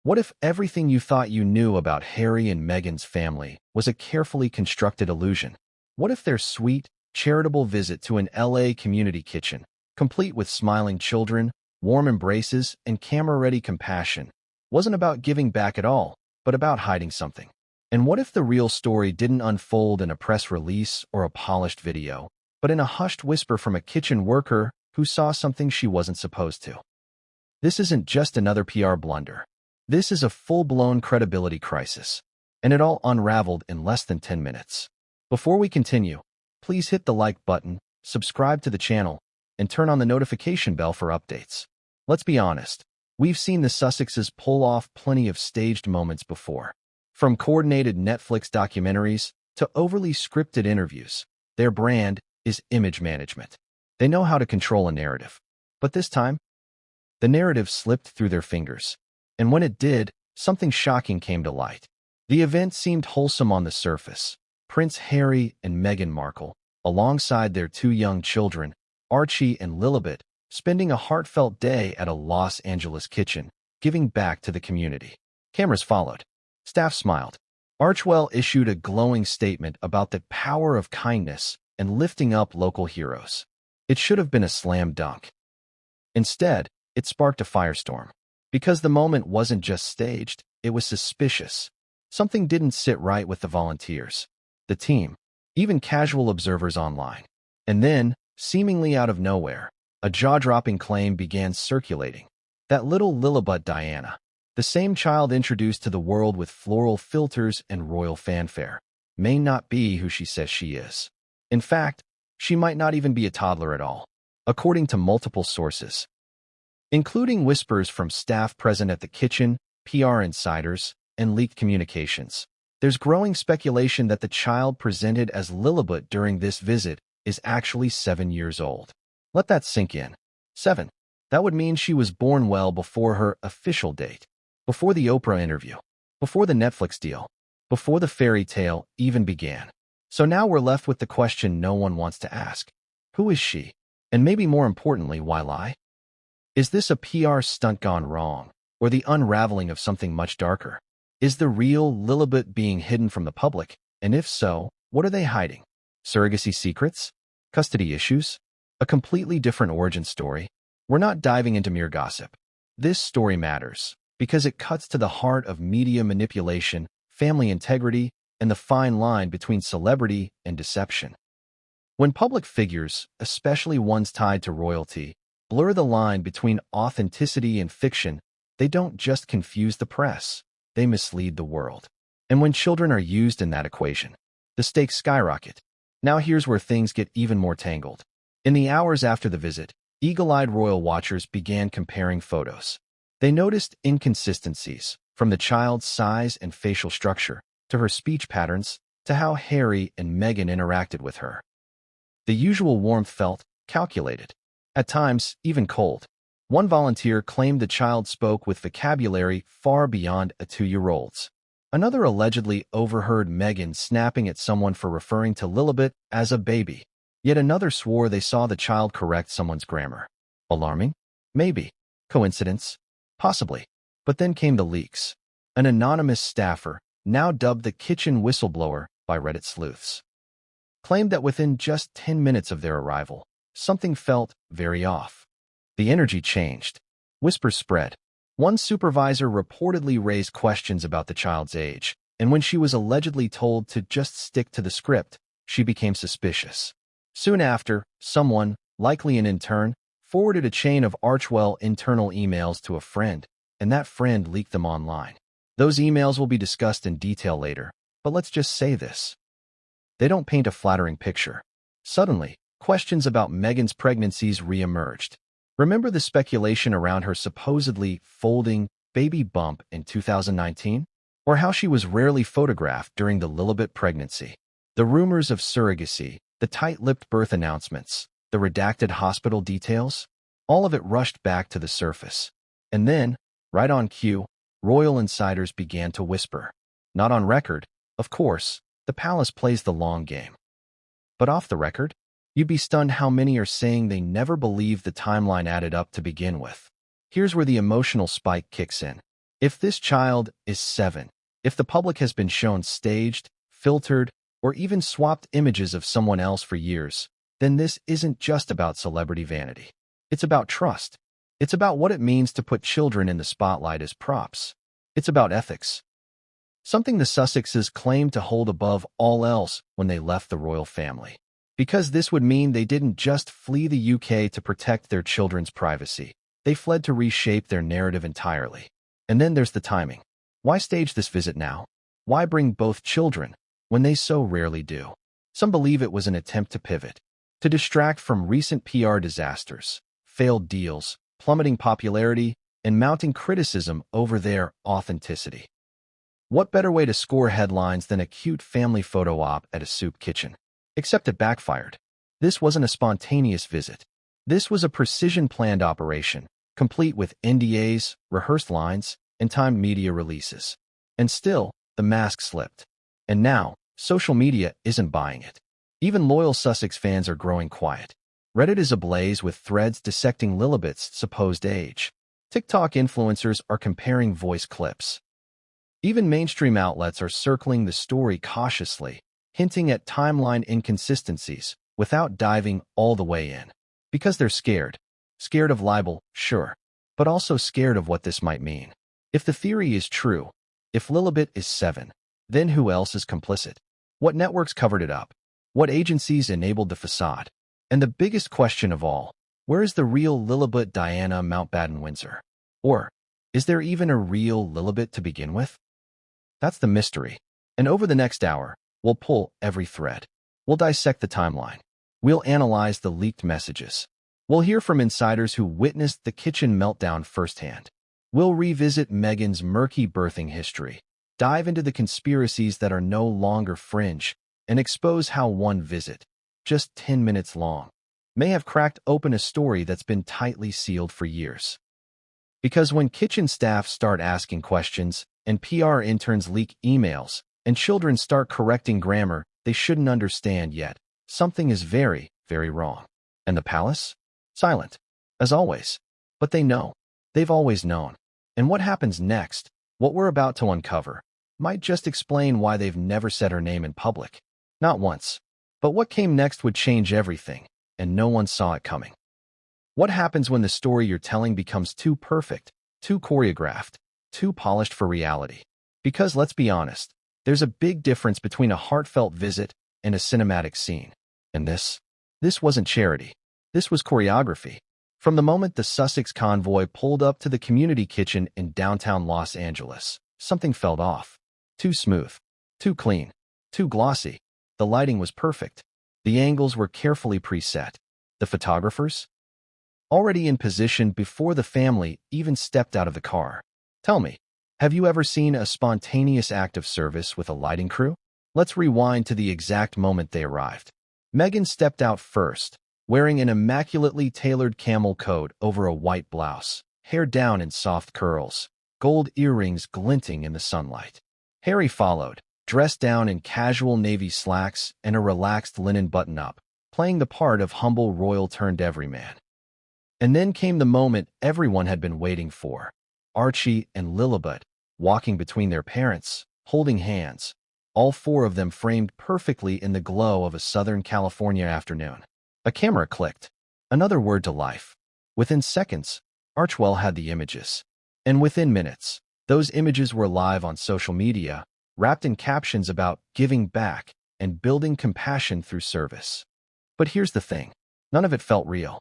What if everything you thought you knew about Harry and Meghan's family was a carefully constructed illusion? What if their sweet, charitable visit to an LA community kitchen, complete with smiling children, warm embraces, and camera-ready compassion, wasn't about giving back at all, but about hiding something? And what if the real story didn't unfold in a press release or a polished video, but in a hushed whisper from a kitchen worker who saw something she wasn't supposed to? This isn't just another PR blunder. This is a full-blown credibility crisis, and it all unraveled in less than 10 minutes. Before we continue, please hit the like button, subscribe to the channel, and turn on the notification bell for updates. Let's be honest, we've seen the Sussexes pull off plenty of staged moments before. From coordinated Netflix documentaries to overly scripted interviews, their brand is image management. They know how to control a narrative. But this time, the narrative slipped through their fingers. And when it did, something shocking came to light. The event seemed wholesome on the surface. Prince Harry and Meghan Markle, alongside their two young children, Archie and Lilibet, spending a heartfelt day at a Los Angeles kitchen, giving back to the community. Cameras followed. Staff smiled. Archwell issued a glowing statement about the power of kindness and lifting up local heroes. It should have been a slam dunk. Instead, it sparked a firestorm. Because the moment wasn't just staged, it was suspicious. Something didn't sit right with the volunteers, the team, even casual observers online. And then, seemingly out of nowhere, a jaw-dropping claim began circulating. That little Lilibet Diana, the same child introduced to the world with floral filters and royal fanfare, may not be who she says she is. In fact, she might not even be a toddler at all, according to multiple sources, including whispers from staff present at the kitchen, PR insiders, and leaked communications. There's growing speculation that the child presented as Lilibet during this visit is actually 7 years old. Let that sink in. 7. That would mean she was born well before her official date, before the Oprah interview, before the Netflix deal, before the fairy tale even began. So now we're left with the question no one wants to ask. Who is she? And maybe more importantly, why lie? Is this a PR stunt gone wrong, or the unraveling of something much darker? Is the real Lilibet being hidden from the public? And if so, what are they hiding? Surrogacy secrets? Custody issues? A completely different origin story? We're not diving into mere gossip. This story matters because it cuts to the heart of media manipulation, family integrity, and the fine line between celebrity and deception. When public figures, especially ones tied to royalty, blur the line between authenticity and fiction, they don't just confuse the press, they mislead the world. And when children are used in that equation, the stakes skyrocket. Now here's where things get even more tangled. In the hours after the visit, eagle-eyed royal watchers began comparing photos. They noticed inconsistencies, from the child's size and facial structure, to her speech patterns, to how Harry and Meghan interacted with her. The usual warmth felt calculated, at times even cold. One volunteer claimed the child spoke with vocabulary far beyond a 2-year-old's. Another allegedly overheard Meghan snapping at someone for referring to Lilibet as a baby. Yet another swore they saw the child correct someone's grammar. Alarming? Maybe. Coincidence? Possibly. But then came the leaks. An anonymous staffer, now dubbed the kitchen whistleblower by Reddit sleuths, claimed that within just 10 minutes of their arrival, something felt very off. The energy changed. Whispers spread. One supervisor reportedly raised questions about the child's age, and when she was allegedly told to just stick to the script, she became suspicious. Soon after, someone, likely an intern, forwarded a chain of Archwell internal emails to a friend, and that friend leaked them online. Those emails will be discussed in detail later, but let's just say this. They don't paint a flattering picture. Suddenly, questions about Meghan's pregnancies re-emerged. Remember the speculation around her supposedly folding baby bump in 2019? Or how she was rarely photographed during the Lilibet pregnancy? The rumors of surrogacy, the tight-lipped birth announcements, the redacted hospital details? All of it rushed back to the surface. And then, right on cue, royal insiders began to whisper. Not on record, of course, the palace plays the long game. But off the record, you'd be stunned how many are saying they never believed the timeline added up to begin with. Here's where the emotional spike kicks in. If this child is 7, if the public has been shown staged, filtered, or even swapped images of someone else for years, then this isn't just about celebrity vanity. It's about trust. It's about what it means to put children in the spotlight as props. It's about ethics. Something the Sussexes claimed to hold above all else when they left the royal family. Because this would mean they didn't just flee the UK to protect their children's privacy. They fled to reshape their narrative entirely. And then there's the timing. Why stage this visit now? Why bring both children when they so rarely do? Some believe it was an attempt to pivot, to distract from recent PR disasters, failed deals, plummeting popularity, and mounting criticism over their authenticity. What better way to score headlines than a cute family photo op at a soup kitchen? Except it backfired. This wasn't a spontaneous visit. This was a precision-planned operation, complete with NDAs, rehearsed lines, and timed media releases. And still, the mask slipped. And now, social media isn't buying it. Even loyal Sussex fans are growing quiet. Reddit is ablaze with threads dissecting Lilibet's supposed age. TikTok influencers are comparing voice clips. Even mainstream outlets are circling the story cautiously, hinting at timeline inconsistencies without diving all the way in. Because they're scared. Scared of libel, sure, but also scared of what this might mean. If the theory is true, if Lilibet is 7, then who else is complicit? What networks covered it up? What agencies enabled the facade? And the biggest question of all, where is the real Lilibet Diana Mountbatten-Windsor? Or, is there even a real Lilibet to begin with? That's the mystery. And over the next hour, we'll pull every thread. We'll dissect the timeline. We'll analyze the leaked messages. We'll hear from insiders who witnessed the kitchen meltdown firsthand. We'll revisit Meghan's murky birthing history, dive into the conspiracies that are no longer fringe, and expose how one visit, just 10 minutes long, may have cracked open a story that's been tightly sealed for years. Because when kitchen staff start asking questions, and PR interns leak emails, and children start correcting grammar they shouldn't understand yet, something is very, very wrong. And the palace? Silent, as always. But they know. They've always known. And what happens next, what we're about to uncover, might just explain why they've never said her name in public. Not once. But what came next would change everything, and no one saw it coming. What happens when the story you're telling becomes too perfect, too choreographed, too polished for reality? Because let's be honest, there's a big difference between a heartfelt visit and a cinematic scene. And this wasn't charity. This was choreography. From the moment the Sussex convoy pulled up to the community kitchen in downtown Los Angeles, something felt off. Too smooth, too clean, too glossy. The lighting was perfect. The angles were carefully preset. The photographers? Already in position before the family even stepped out of the car. Tell me, have you ever seen a spontaneous act of service with a lighting crew? Let's rewind to the exact moment they arrived. Meghan stepped out first, wearing an immaculately tailored camel coat over a white blouse, hair down in soft curls, gold earrings glinting in the sunlight. Harry followed, dressed down in casual navy slacks and a relaxed linen button-up, playing the part of humble royal-turned-everyman. And then came the moment everyone had been waiting for. Archie and Lilibet, walking between their parents, holding hands, all four of them framed perfectly in the glow of a Southern California afternoon. A camera clicked. Another word to life. Within seconds, Archwell had the images. And within minutes, those images were live on social media, wrapped in captions about giving back and building compassion through service. But here's the thing. None of it felt real.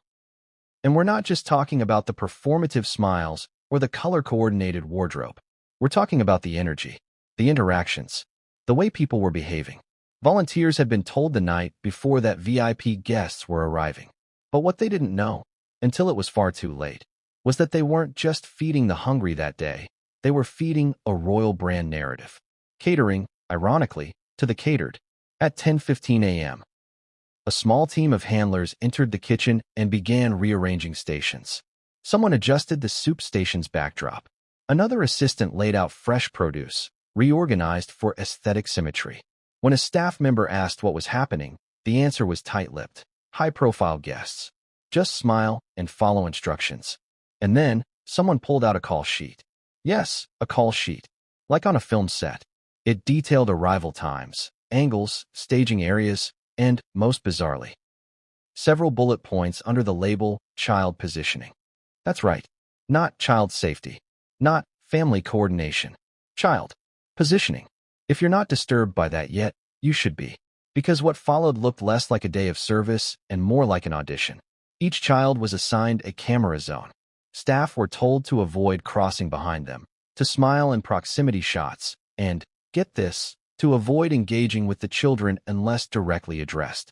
And we're not just talking about the performative smiles or the color-coordinated wardrobe. We're talking about the energy, the interactions, the way people were behaving. Volunteers had been told the night before that VIP guests were arriving. But what they didn't know, until it was far too late, was that they weren't just feeding the hungry that day. They were feeding a royal brand narrative. Catering, ironically, to the catered. At 10:15 a.m., a small team of handlers entered the kitchen and began rearranging stations. Someone adjusted the soup station's backdrop. Another assistant laid out fresh produce, reorganized for aesthetic symmetry. When a staff member asked what was happening, the answer was tight-lipped. High-profile guests. Just smile and follow instructions. And then, someone pulled out a call sheet. Yes, a call sheet. Like on a film set. It detailed arrival times, angles, staging areas, and, most bizarrely, several bullet points under the label child positioning. That's right. Not child safety. Not family coordination. Child positioning. If you're not disturbed by that yet, you should be. Because what followed looked less like a day of service and more like an audition. Each child was assigned a camera zone. Staff were told to avoid crossing behind them, to smile in proximity shots, and, get this, to avoid engaging with the children unless directly addressed.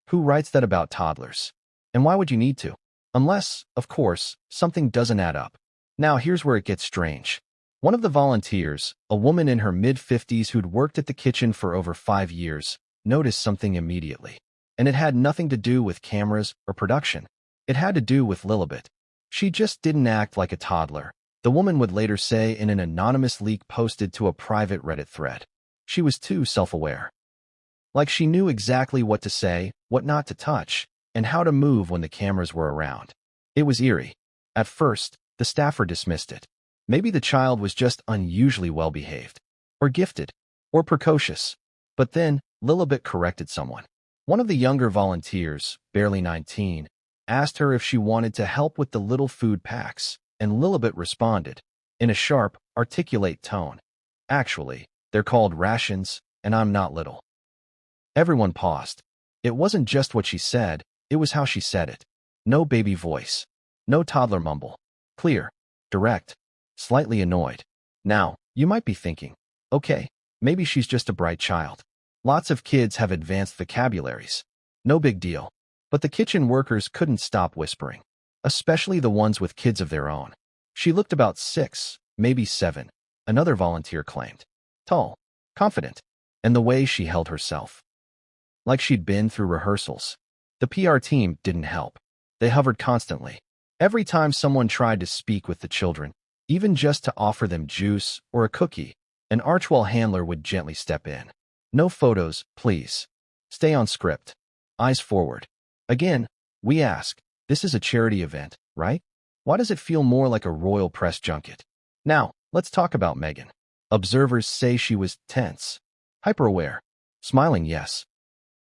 Who writes that about toddlers? And why would you need to? Unless, of course, something doesn't add up. Now here's where it gets strange. One of the volunteers, a woman in her mid-50s who'd worked at the kitchen for over 5 years, noticed something immediately. And it had nothing to do with cameras or production. It had to do with Lilibet. She just didn't act like a toddler, the woman would later say in an anonymous leak posted to a private Reddit thread. She was too self-aware. Like she knew exactly what to say, what not to touch, and how to move when the cameras were around. It was eerie. At first, the staffer dismissed it. Maybe the child was just unusually well-behaved, or gifted, or precocious. But then, Lilibet corrected someone. One of the younger volunteers, barely 19, asked her if she wanted to help with the little food packs, and Lilibet responded, in a sharp, articulate tone. Actually, they're called rations, and I'm not little. Everyone paused. It wasn't just what she said, it was how she said it. No baby voice. No toddler mumble. Clear. Direct. Slightly annoyed. Now, you might be thinking, okay, maybe she's just a bright child. Lots of kids have advanced vocabularies. No big deal. But the kitchen workers couldn't stop whispering, especially the ones with kids of their own. She looked about 6, maybe 7, another volunteer claimed. Tall, confident, and the way she held herself. Like she'd been through rehearsals. The PR team didn't help. They hovered constantly. Every time someone tried to speak with the children, even just to offer them juice or a cookie, an Archwell handler would gently step in. No photos, please. Stay on script. Eyes forward. Again, we ask, this is a charity event, right? Why does it feel more like a royal press junket? Now, let's talk about Meghan. Observers say she was tense, hyper-aware, smiling, yes,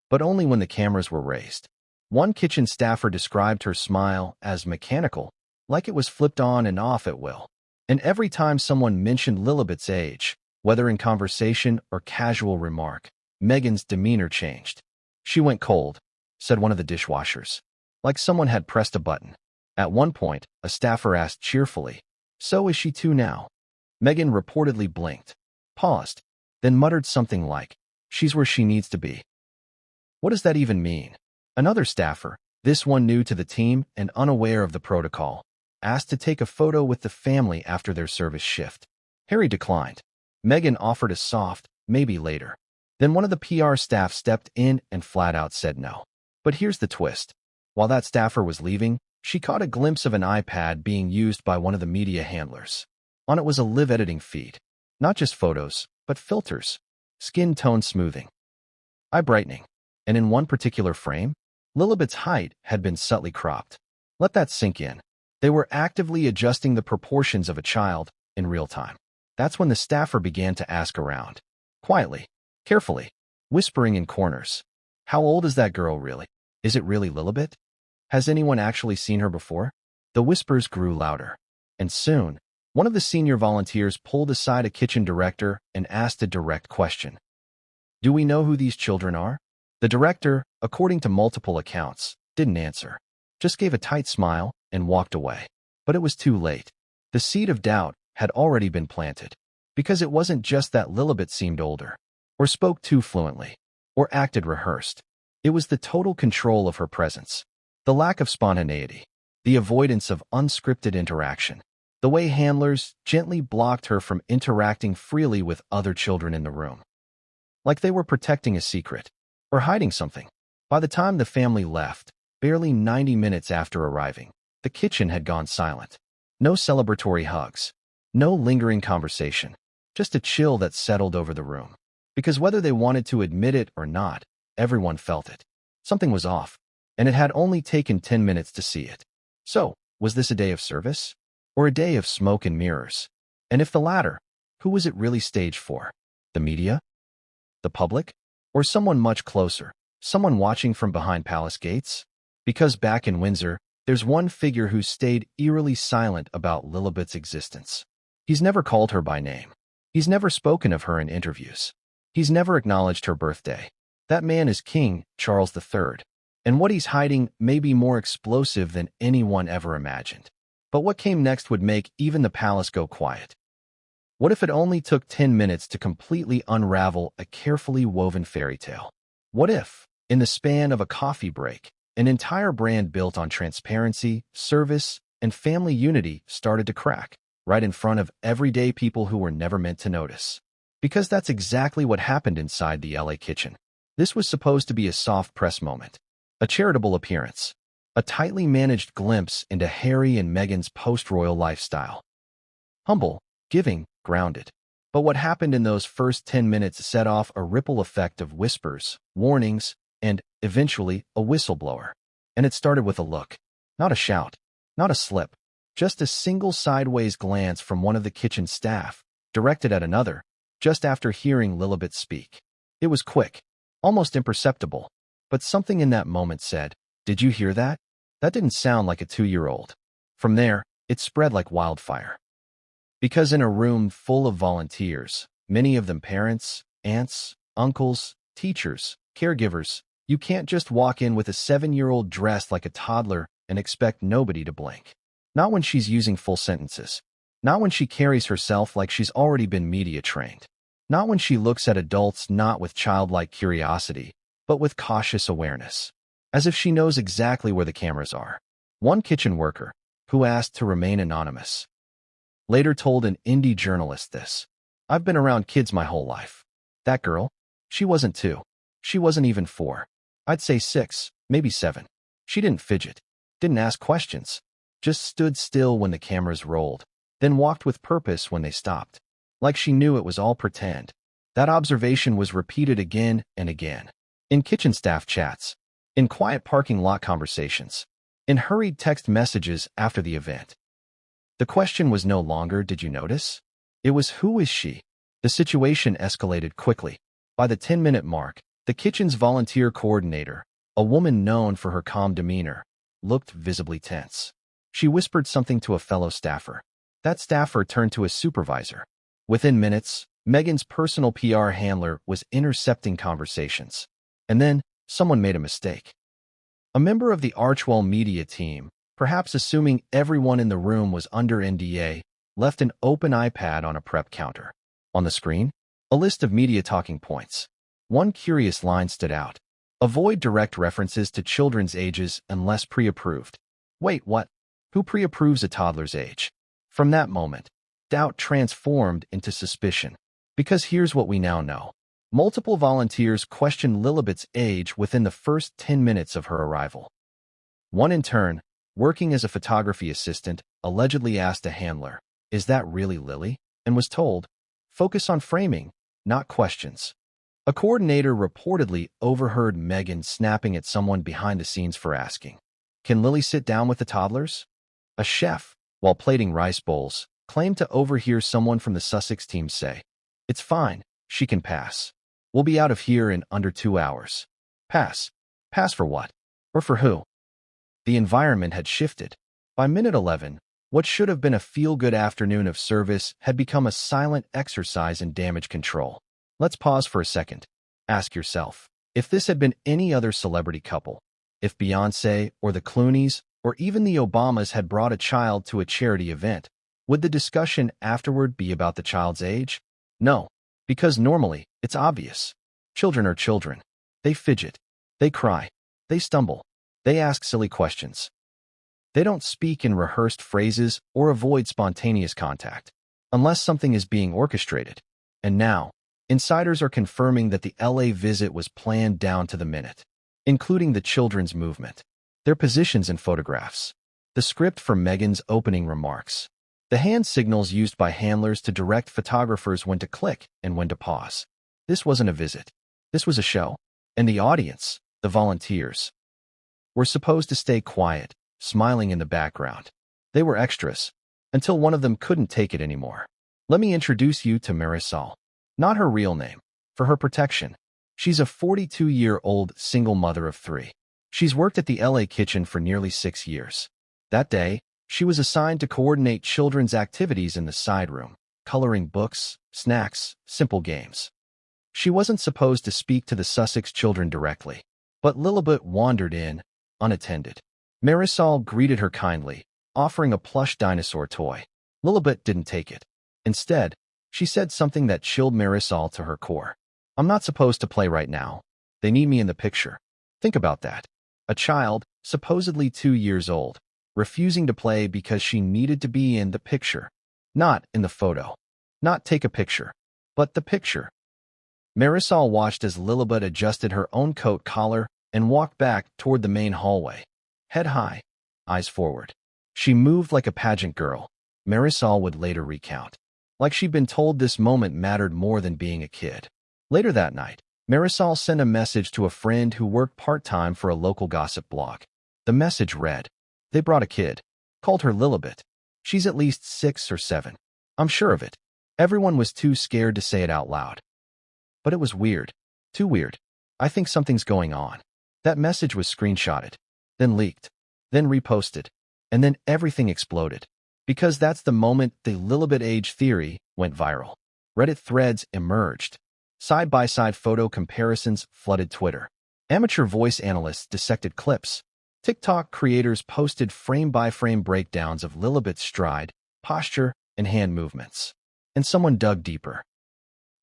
but only when the cameras were raised. One kitchen staffer described her smile as mechanical, like it was flipped on and off at will. And every time someone mentioned Lilibet's age, whether in conversation or casual remark, Meghan's demeanor changed. She went cold, said one of the dishwashers, like someone had pressed a button. At one point, a staffer asked cheerfully, "So is she too now?" Meghan reportedly blinked, paused, then muttered something like, "She's where she needs to be." What does that even mean? Another staffer, this one new to the team and unaware of the protocol, asked to take a photo with the family after their service shift. Harry declined. Meghan offered a soft, maybe later. Then one of the PR staff stepped in and flat out said no. But here's the twist. While that staffer was leaving, she caught a glimpse of an iPad being used by one of the media handlers. On it was a live editing feed. Not just photos, but filters. Skin tone smoothing. Eye brightening. And in one particular frame, Lilibet's height had been subtly cropped. Let that sink in. They were actively adjusting the proportions of a child in real time. That's when the staffer began to ask around. Quietly, carefully, whispering in corners. How old is that girl really? Is it really Lilibet? Has anyone actually seen her before? The whispers grew louder. And soon, one of the senior volunteers pulled aside a kitchen director and asked a direct question. Do we know who these children are? The director, according to multiple accounts, didn't answer, just gave a tight smile and walked away. But it was too late. The seed of doubt had already been planted, because it wasn't just that Lilibet seemed older, or spoke too fluently, or acted rehearsed. It was the total control of her presence, the lack of spontaneity, the avoidance of unscripted interaction, the way handlers gently blocked her from interacting freely with other children in the room. Like they were protecting a secret, or hiding something. By the time the family left, barely 90 minutes after arriving, the kitchen had gone silent. No celebratory hugs. No lingering conversation. Just a chill that settled over the room. Because whether they wanted to admit it or not, everyone felt it. Something was off, and it had only taken 10 minutes to see it. So, was this a day of service? Or a day of smoke and mirrors? And if the latter, who was it really staged for? The media? The public? Or someone much closer, someone watching from behind palace gates? Because back in Windsor, there's one figure who stayed eerily silent about Lilibet's existence. He's never called her by name. He's never spoken of her in interviews. He's never acknowledged her birthday. That man is King Charles III, and what he's hiding may be more explosive than anyone ever imagined. But what came next would make even the palace go quiet. What if it only took 10 minutes to completely unravel a carefully woven fairy tale? What if, in the span of a coffee break, an entire brand built on transparency, service, and family unity started to crack, right in front of everyday people who were never meant to notice? Because that's exactly what happened inside the LA kitchen. This was supposed to be a soft press moment, a charitable appearance, a tightly managed glimpse into Harry and Meghan's post-royal lifestyle. Humble, giving, grounded. But what happened in those first 10 minutes set off a ripple effect of whispers, warnings, and, eventually, a whistleblower. And it started with a look. Not a shout, not a slip, just a single sideways glance from one of the kitchen staff, directed at another, just after hearing Lilibet speak. It was quick, almost imperceptible, but something in that moment said, "Did you hear that? That didn't sound like a 2-year-old." From there, it spread like wildfire. Because in a room full of volunteers, many of them parents, aunts, uncles, teachers, caregivers, you can't just walk in with a 7-year-old dressed like a toddler and expect nobody to blink. Not when she's using full sentences. Not when she carries herself like she's already been media trained. Not when she looks at adults not with childlike curiosity, but with cautious awareness. As if she knows exactly where the cameras are. One kitchen worker, who asked to remain anonymous, later told an indie journalist this: "I've been around kids my whole life. That girl? She wasn't 2. She wasn't even 4. I'd say 6, maybe 7. She didn't fidget, didn't ask questions, just stood still when the cameras rolled, then walked with purpose when they stopped. Like she knew it was all pretend." That observation was repeated again and again. In kitchen staff chats, in quiet parking lot conversations, in hurried text messages after the event. The question was no longer, "Did you notice?" It was, "Who is she?" The situation escalated quickly. By the 10-minute mark, the kitchen's volunteer coordinator, a woman known for her calm demeanor, looked visibly tense. She whispered something to a fellow staffer. That staffer turned to his supervisor. Within minutes, Meghan's personal PR handler was intercepting conversations. And then, someone made a mistake. A member of the Archwell media team, perhaps assuming everyone in the room was under NDA, left an open iPad on a prep counter. On the screen, a list of media talking points. One curious line stood out. "Avoid direct references to children's ages unless pre-approved." Wait, what? Who pre-approves a toddler's age? From that moment, doubt transformed into suspicion. Because here's what we now know. Multiple volunteers questioned Lilibet's age within the first 10 minutes of her arrival. One intern, working as a photography assistant, allegedly asked a handler, "Is that really Lily?" and was told, "Focus on framing, not questions." A coordinator reportedly overheard Meghan snapping at someone behind the scenes for asking, "Can Lily sit down with the toddlers?" A chef, while plating rice bowls, claimed to overhear someone from the Sussex team say, "It's fine, she can pass. We'll be out of here in under 2 hours." Pass. Pass for what? Or for who? The environment had shifted. By minute 11, what should have been a feel-good afternoon of service had become a silent exercise in damage control. Let's pause for a second. Ask yourself, if this had been any other celebrity couple, if Beyoncé or the Clooneys or even the Obamas had brought a child to a charity event, would the discussion afterward be about the child's age? No, because normally, it's obvious. Children are children. They fidget. They cry. They stumble. They ask silly questions. They don't speak in rehearsed phrases or avoid spontaneous contact, unless something is being orchestrated. And now, insiders are confirming that the LA visit was planned down to the minute, including the children's movement, their positions in photographs, the script for Meghan's opening remarks, the hand signals used by handlers to direct photographers when to click and when to pause. This wasn't a visit. This was a show. And the audience, the volunteers, were supposed to stay quiet, smiling in the background. They were extras, until one of them couldn't take it anymore. Let me introduce you to Marisol. Not her real name. For her protection. She's a 42-year-old single mother of 3. She's worked at the LA kitchen for nearly 6 years. That day, she was assigned to coordinate children's activities in the side room, coloring books, snacks, simple games. She wasn't supposed to speak to the Sussex children directly, but Lilibet wandered in, unattended. Marisol greeted her kindly, offering a plush dinosaur toy. Lilibet didn't take it. Instead, she said something that chilled Marisol to her core. I'm not supposed to play right now. They need me in the picture. Think about that. A child, supposedly 2 years old, refusing to play because she needed to be in the picture. Not in the photo. Not take a picture, but the picture. Marisol watched as Lilibet adjusted her own coat collar and walked back toward the main hallway. Head high, eyes forward. She moved like a pageant girl, Marisol would later recount. Like she'd been told this moment mattered more than being a kid. Later that night, Marisol sent a message to a friend who worked part-time for a local gossip blog. The message read, "They brought a kid. Called her Lilibet. She's at least 6 or 7. I'm sure of it." Everyone was too scared to say it out loud. But it was weird. Too weird. I think something's going on. That message was screenshotted, then leaked, then reposted, and then everything exploded. Because that's the moment the Lilibet age theory went viral. Reddit threads emerged. Side-by-side photo comparisons flooded Twitter. Amateur voice analysts dissected clips. TikTok creators posted frame-by-frame breakdowns of Lilibet's stride, posture, and hand movements. And someone dug deeper.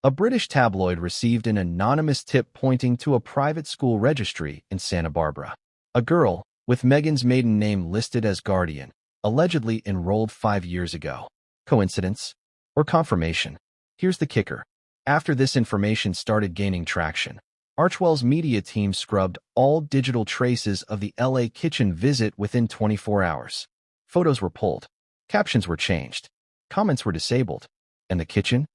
A British tabloid received an anonymous tip pointing to a private school registry in Santa Barbara. A girl, with Meghan's maiden name listed as guardian, allegedly enrolled 5 years ago. Coincidence? Or confirmation? Here's the kicker. After this information started gaining traction, Archwell's media team scrubbed all digital traces of the LA kitchen visit within 24 hours. Photos were pulled. Captions were changed. Comments were disabled. And the kitchen?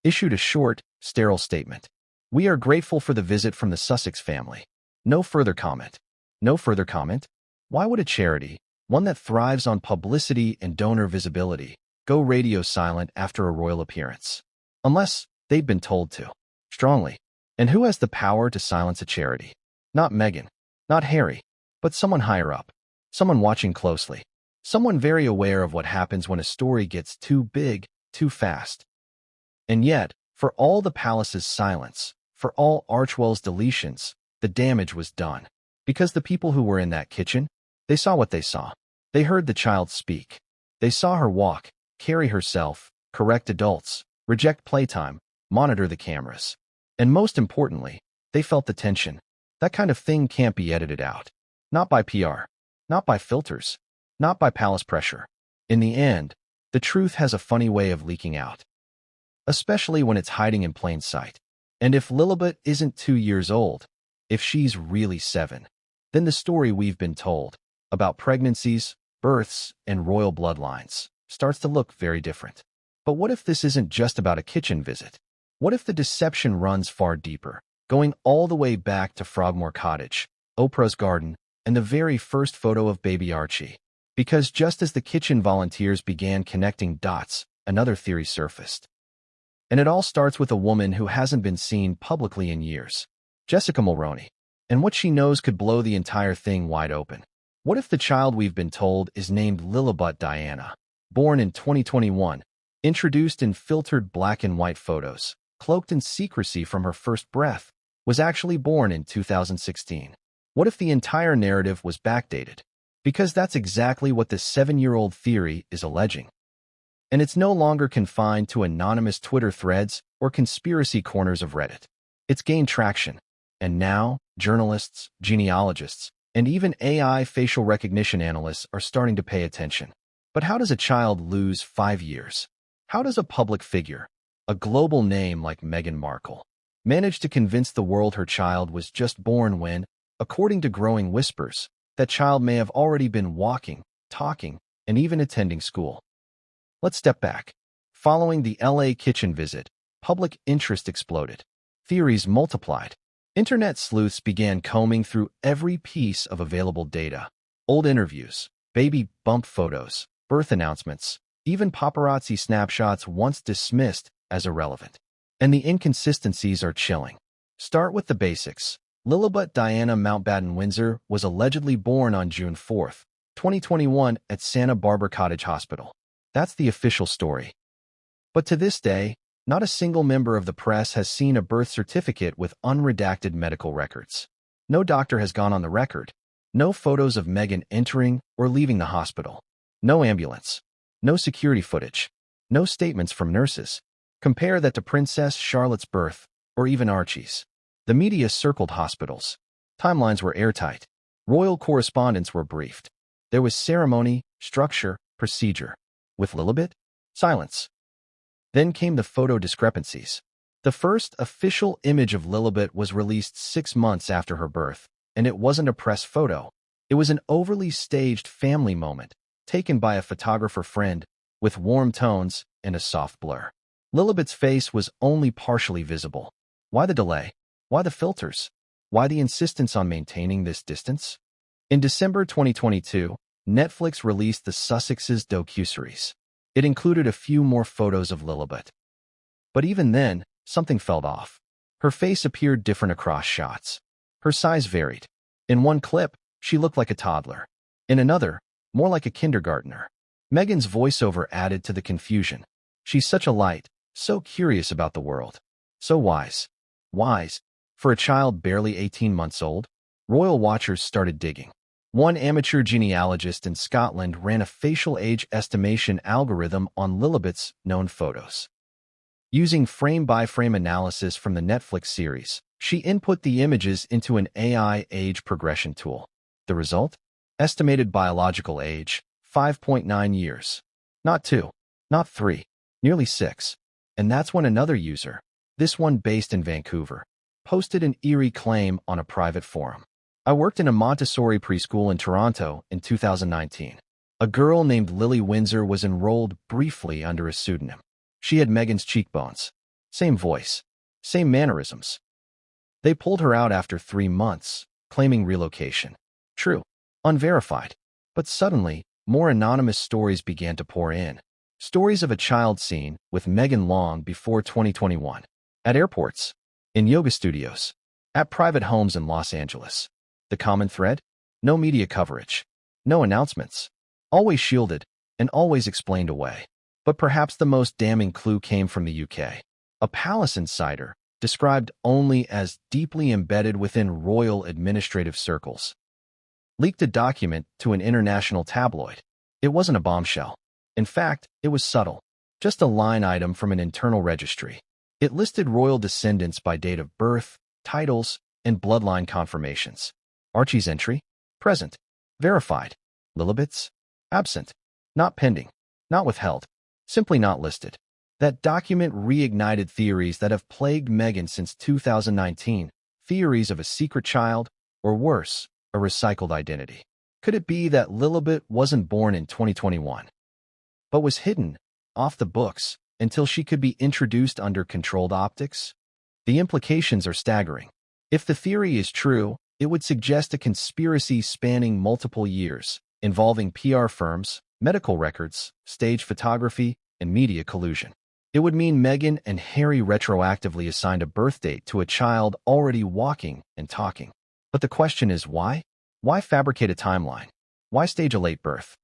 Issued a short, sterile statement. "We are grateful for the visit from the Sussex family. No further comment." No further comment? Why would a charity, one that thrives on publicity and donor visibility, go radio silent after a royal appearance? Unless they'd been told to. Strongly. And who has the power to silence a charity? Not Meghan. Not Harry. But someone higher up. Someone watching closely. Someone very aware of what happens when a story gets too big, too fast. And yet, for all the palace's silence, for all Archwell's deletions, the damage was done. Because the people who were in that kitchen, they saw what they saw. They heard the child speak. They saw her walk, carry herself, correct adults, reject playtime, monitor the cameras. And most importantly, they felt the tension. That kind of thing can't be edited out. Not by PR. Not by filters. Not by palace pressure. In the end, the truth has a funny way of leaking out. Especially when it's hiding in plain sight. And if Lilibet isn't 2 years old, if she's really 7, then the story we've been told about pregnancies, births, and royal bloodlines starts to look very different. But what if this isn't just about a kitchen visit? What if the deception runs far deeper, going all the way back to Frogmore Cottage, Oprah's garden, and the very first photo of baby Archie? Because just as the kitchen volunteers began connecting dots, another theory surfaced. And it all starts with a woman who hasn't been seen publicly in years, Jessica Mulroney. And what she knows could blow the entire thing wide open. What if the child we've been told is named Lilibet Diana, born in 2021, introduced in filtered black and white photos, cloaked in secrecy from her first breath, was actually born in 2016? What if the entire narrative was backdated? Because that's exactly what this 7-year-old theory is alleging. And it's no longer confined to anonymous Twitter threads or conspiracy corners of Reddit. It's gained traction. And now, journalists, genealogists, and even AI facial recognition analysts are starting to pay attention. But how does a child lose 5 years? How does a public figure, a global name like Meghan Markle, manage to convince the world her child was just born when, according to growing whispers, that child may have already been walking, talking, and even attending school? Let's step back. Following the LA kitchen visit, public interest exploded. Theories multiplied. Internet sleuths began combing through every piece of available data. Old interviews, baby bump photos, birth announcements, even paparazzi snapshots once dismissed as irrelevant. And the inconsistencies are chilling. Start with the basics. Lilibet Diana Mountbatten Windsor was allegedly born on June 4, 2021 at Santa Barbara Cottage Hospital. That's the official story. But to this day, not a single member of the press has seen a birth certificate with unredacted medical records. No doctor has gone on the record. No photos of Meghan entering or leaving the hospital. No ambulance. No security footage. No statements from nurses. Compare that to Princess Charlotte's birth, or even Archie's. The media circled hospitals. Timelines were airtight. Royal correspondents were briefed. There was ceremony, structure, procedure. With Lilibet, silence. Then came the photo discrepancies. The first official image of Lilibet was released 6 months after her birth, and it wasn't a press photo. It was an overly staged family moment, taken by a photographer friend, with warm tones and a soft blur. Lilibet's face was only partially visible. Why the delay? Why the filters? Why the insistence on maintaining this distance? In December 2022, Netflix released the Sussexes docuseries. It included a few more photos of Lilibet. But even then, something felt off. Her face appeared different across shots. Her size varied. In one clip, she looked like a toddler. In another, more like a kindergartner. Meghan's voiceover added to the confusion. She's such a light, so curious about the world. So wise. Wise. For a child barely 18 months old, royal watchers started digging. One amateur genealogist in Scotland ran a facial age estimation algorithm on Lilibet's known photos. Using frame-by-frame analysis from the Netflix series, she input the images into an AI age progression tool. The result? Estimated biological age, 5.9 years. Not 2, not 3, nearly 6. And that's when another user, this one based in Vancouver, posted an eerie claim on a private forum. I worked in a Montessori preschool in Toronto in 2019. A girl named Lily Windsor was enrolled briefly under a pseudonym. She had Meghan's cheekbones. Same voice. Same mannerisms. They pulled her out after 3 months, claiming relocation. True. Unverified. But suddenly, more anonymous stories began to pour in. Stories of a child seen with Meghan long before 2021. At airports. In yoga studios. At private homes in Los Angeles. The common thread? No media coverage. No announcements. Always shielded, and always explained away. But perhaps the most damning clue came from the UK. A palace insider, described only as deeply embedded within royal administrative circles, leaked a document to an international tabloid. It wasn't a bombshell. In fact, it was subtle. Just a line item from an internal registry. It listed royal descendants by date of birth, titles, and bloodline confirmations. Archie's entry? Present. Verified. Lilibet's? Absent. Not pending. Not withheld. Simply not listed. That document reignited theories that have plagued Meghan since 2019, theories of a secret child, or worse, a recycled identity. Could it be that Lilibet wasn't born in 2021, but was hidden, off the books, until she could be introduced under controlled optics? The implications are staggering. If the theory is true, it would suggest a conspiracy spanning multiple years, involving PR firms, medical records, stage photography, and media collusion. It would mean Meghan and Harry retroactively assigned a birth date to a child already walking and talking. But the question is why? Why fabricate a timeline? Why stage a late birth?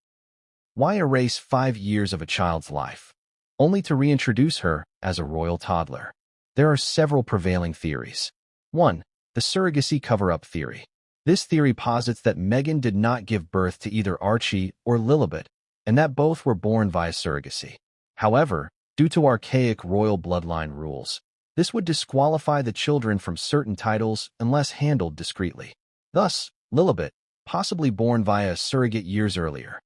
Why erase 5 years of a child's life, only to reintroduce her as a royal toddler? There are several prevailing theories. 1. The surrogacy cover-up theory. This theory posits that Meghan did not give birth to either Archie or Lilibet, and that both were born via surrogacy. However, due to archaic royal bloodline rules, this would disqualify the children from certain titles unless handled discreetly. Thus, Lilibet, possibly born via a surrogate years earlier,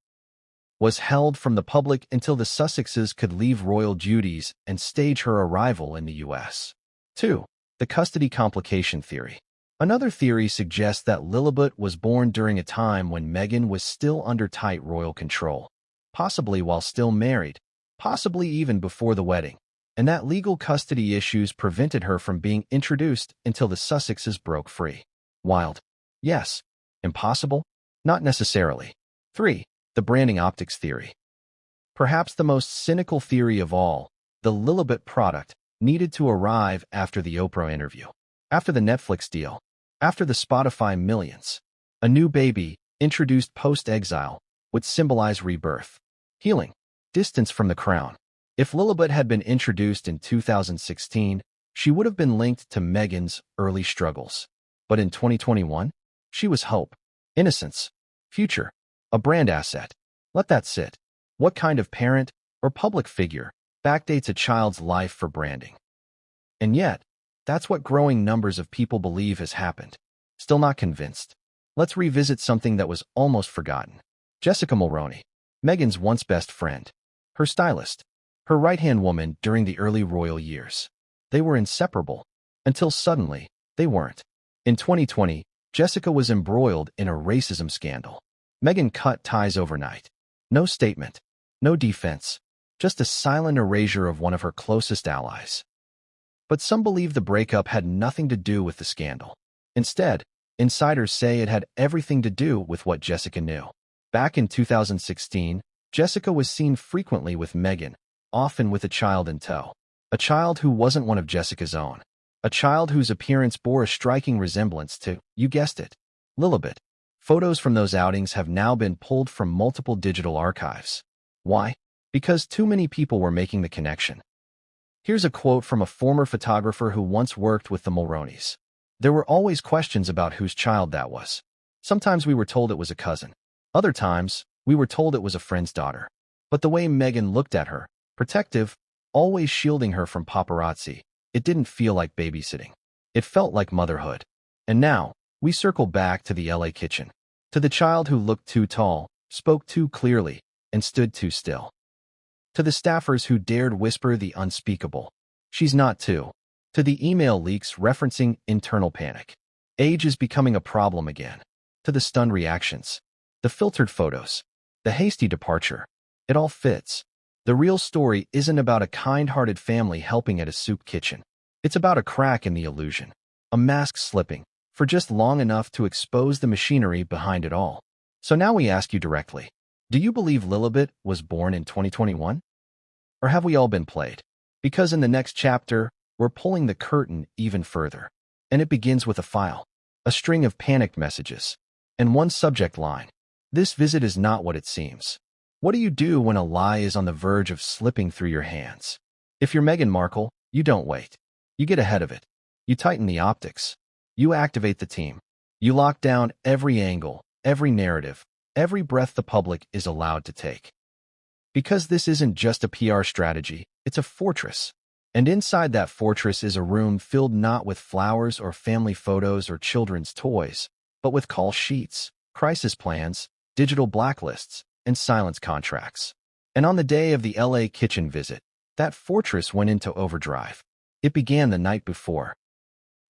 was held from the public until the Sussexes could leave royal duties and stage her arrival in the U.S. 2. The custody complication theory. Another theory suggests that Lilibet was born during a time when Meghan was still under tight royal control, possibly while still married, possibly even before the wedding, and that legal custody issues prevented her from being introduced until the Sussexes broke free. Wild. Yes. Impossible? Not necessarily. 3. The branding optics theory. Perhaps the most cynical theory of all, the Lilibet product needed to arrive after the Oprah interview, after the Netflix deal, after the Spotify millions. A new baby, introduced post-exile, would symbolize rebirth, healing, distance from the crown. If Lilibet had been introduced in 2016, she would have been linked to Meghan's early struggles. But in 2021, she was hope, innocence, future, a brand asset. Let that sit. What kind of parent or public figure backdates a child's life for branding? And yet, that's what growing numbers of people believe has happened. Still not convinced? Let's revisit something that was almost forgotten. Jessica Mulroney, Meghan's once best friend, her stylist, her right-hand woman during the early royal years. They were inseparable, until suddenly, they weren't. In 2020, Jessica was embroiled in a racism scandal. Meghan cut ties overnight. No statement, no defense, just a silent erasure of one of her closest allies. But some believe the breakup had nothing to do with the scandal. Instead, insiders say it had everything to do with what Jessica knew. Back in 2016, Jessica was seen frequently with Meghan, often with a child in tow. A child who wasn't one of Jessica's own. A child whose appearance bore a striking resemblance to, you guessed it, Lilibet. Photos from those outings have now been pulled from multiple digital archives. Why? Because too many people were making the connection. Here's a quote from a former photographer who once worked with the Mulroneys. There were always questions about whose child that was. Sometimes we were told it was a cousin. Other times, we were told it was a friend's daughter. But the way Meghan looked at her, protective, always shielding her from paparazzi, it didn't feel like babysitting. It felt like motherhood. And now, we circle back to the LA kitchen. To the child who looked too tall, spoke too clearly, and stood too still. To the staffers who dared whisper the unspeakable. She's not two. To the email leaks referencing internal panic. Age is becoming a problem again. To the stunned reactions. The filtered photos. The hasty departure. It all fits. The real story isn't about a kind-hearted family helping at a soup kitchen. It's about a crack in the illusion. A mask slipping, for just long enough to expose the machinery behind it all. So now we ask you directly, do you believe Lilibet was born in 2021? Or have we all been played? Because in the next chapter, we're pulling the curtain even further. And it begins with a file, a string of panicked messages, and one subject line. This visit is not what it seems. What do you do when a lie is on the verge of slipping through your hands? If you're Meghan Markle, you don't wait. You get ahead of it. You tighten the optics. You activate the team. You lock down every angle, every narrative, every breath the public is allowed to take. Because this isn't just a PR strategy, it's a fortress. And inside that fortress is a room filled not with flowers or family photos or children's toys, but with call sheets, crisis plans, digital blacklists, and silence contracts. And on the day of the LA kitchen visit, that fortress went into overdrive. It began the night before.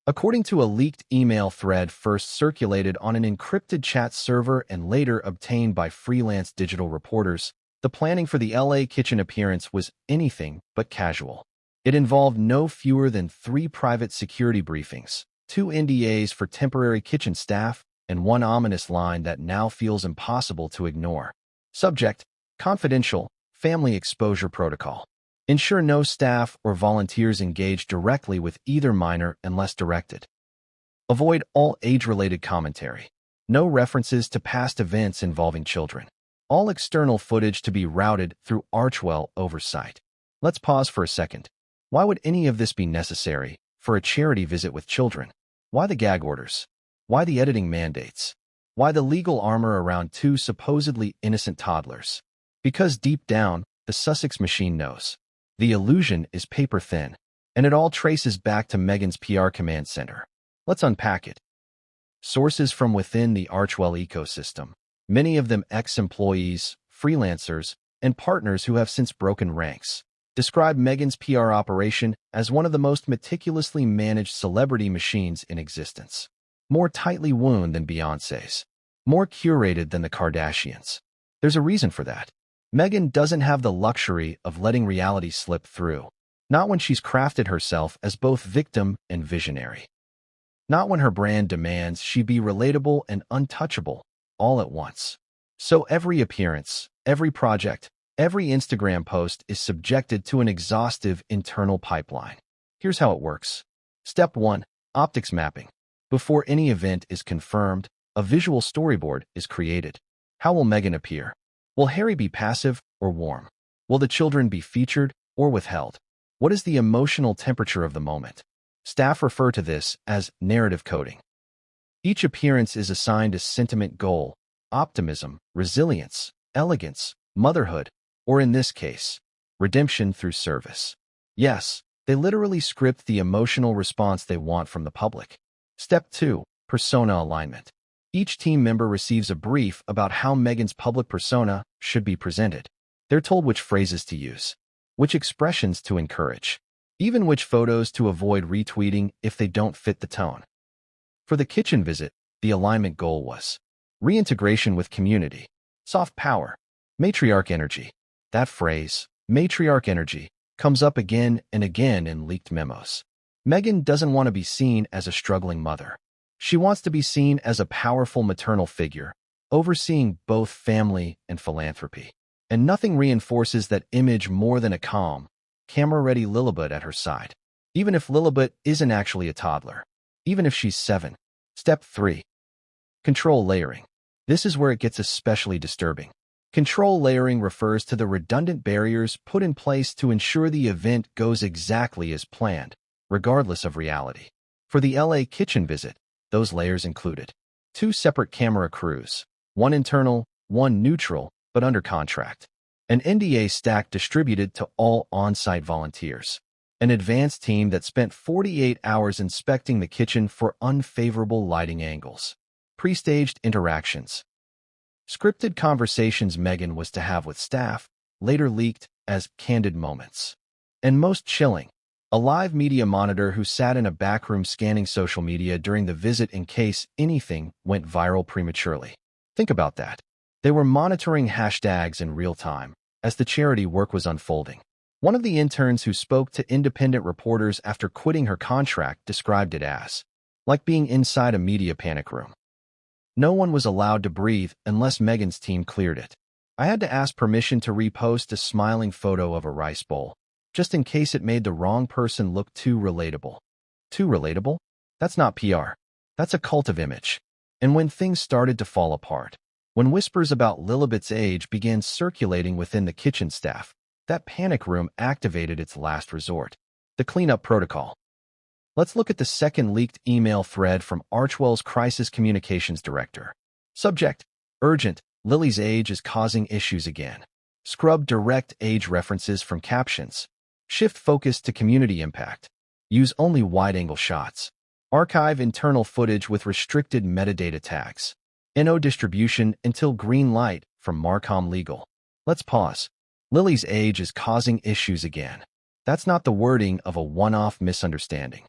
According to a leaked email thread first circulated on an encrypted chat server and later obtained by freelance digital reporters, the planning for the LA kitchen appearance was anything but casual. It involved no fewer than 3 private security briefings, 2 NDAs for temporary kitchen staff, and one ominous line that now feels impossible to ignore. Subject: confidential, family exposure protocol. Ensure no staff or volunteers engage directly with either minor unless directed. Avoid all age-related commentary. No references to past events involving children. All external footage to be routed through Archwell oversight. Let's pause for a second. Why would any of this be necessary for a charity visit with children? Why the gag orders? Why the editing mandates? Why the legal armor around 2 supposedly innocent toddlers? Because deep down, the Sussex machine knows. The illusion is paper thin, and it all traces back to Meghan's PR command center. Let's unpack it. Sources from within the Archwell ecosystem, many of them ex-employees, freelancers, and partners who have since broken ranks, describe Meghan's PR operation as one of the most meticulously managed celebrity machines in existence. More tightly wound than Beyoncé's. More curated than the Kardashians. There's a reason for that. Meghan doesn't have the luxury of letting reality slip through. Not when she's crafted herself as both victim and visionary. Not when her brand demands she be relatable and untouchable, all at once. So every appearance, every project, Every Instagram post is subjected to an exhaustive internal pipeline. Here's how it works. Step 1. Optics mapping. Before any event is confirmed, a visual storyboard is created. How will Meghan appear? Will Harry be passive or warm? Will the children be featured or withheld? What is the emotional temperature of the moment? Staff refer to this as narrative coding. Each appearance is assigned a sentiment goal: optimism, resilience, elegance, motherhood, or in this case, redemption through service. Yes, they literally script the emotional response they want from the public. Step 2. Persona alignment. Each team member receives a brief about how Meghan's public persona should be presented. They're told which phrases to use, which expressions to encourage, even which photos to avoid retweeting if they don't fit the tone. For the kitchen visit, the alignment goal was reintegration with community, soft power, matriarch energy. That phrase, matriarch energy, comes up again and again in leaked memos. Meghan doesn't want to be seen as a struggling mother. She wants to be seen as a powerful maternal figure, overseeing both family and philanthropy. And nothing reinforces that image more than a calm, camera-ready Lilibet at her side. Even if Lilibet isn't actually a toddler. Even if she's 7. Step 3. Control layering. This is where it gets especially disturbing. Control layering refers to the redundant barriers put in place to ensure the event goes exactly as planned, regardless of reality. For the LA kitchen visit, those layers included 2 separate camera crews, 1 internal, 1 neutral, but under contract, an NDA stack distributed to all on-site volunteers, an advanced team that spent 48 hours inspecting the kitchen for unfavorable lighting angles, pre-staged interactions, scripted conversations Meghan was to have with staff, later leaked as candid moments, and most chilling, a live media monitor who sat in a backroom scanning social media during the visit in case anything went viral prematurely. Think about that. They were monitoring hashtags in real time as the charity work was unfolding. One of the interns who spoke to independent reporters after quitting her contract described it as like being inside a media panic room. No one was allowed to breathe unless Meghan's team cleared it. I had to ask permission to repost a smiling photo of a rice bowl, just in case it made the wrong person look too relatable. Too relatable? That's not PR. That's a cult of image. And when things started to fall apart, when whispers about Lilibet's age began circulating within the kitchen staff, that panic room activated its last resort, the cleanup protocol. Let's look at the second leaked email thread from Archewell's Crisis Communications Director. Subject: Urgent. Lily's age is causing issues again. Scrub direct age references from captions. Shift focus to community impact. Use only wide-angle shots. Archive internal footage with restricted metadata tags. NO distribution until green light from Markle Legal. Let's pause. Lily's age is causing issues again. That's not the wording of a one-off misunderstanding.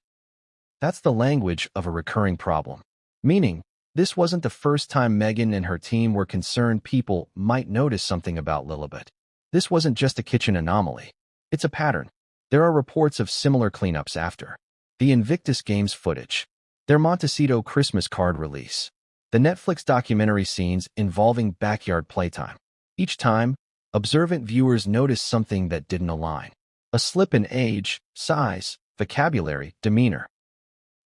That's the language of a recurring problem. Meaning, this wasn't the first time Meghan and her team were concerned people might notice something about Lilibet. This wasn't just a kitchen anomaly. It's a pattern. There are reports of similar cleanups after the Invictus Games footage, their Montecito Christmas card release, the Netflix documentary scenes involving backyard playtime. Each time, observant viewers noticed something that didn't align. A slip in age, size, vocabulary, demeanor.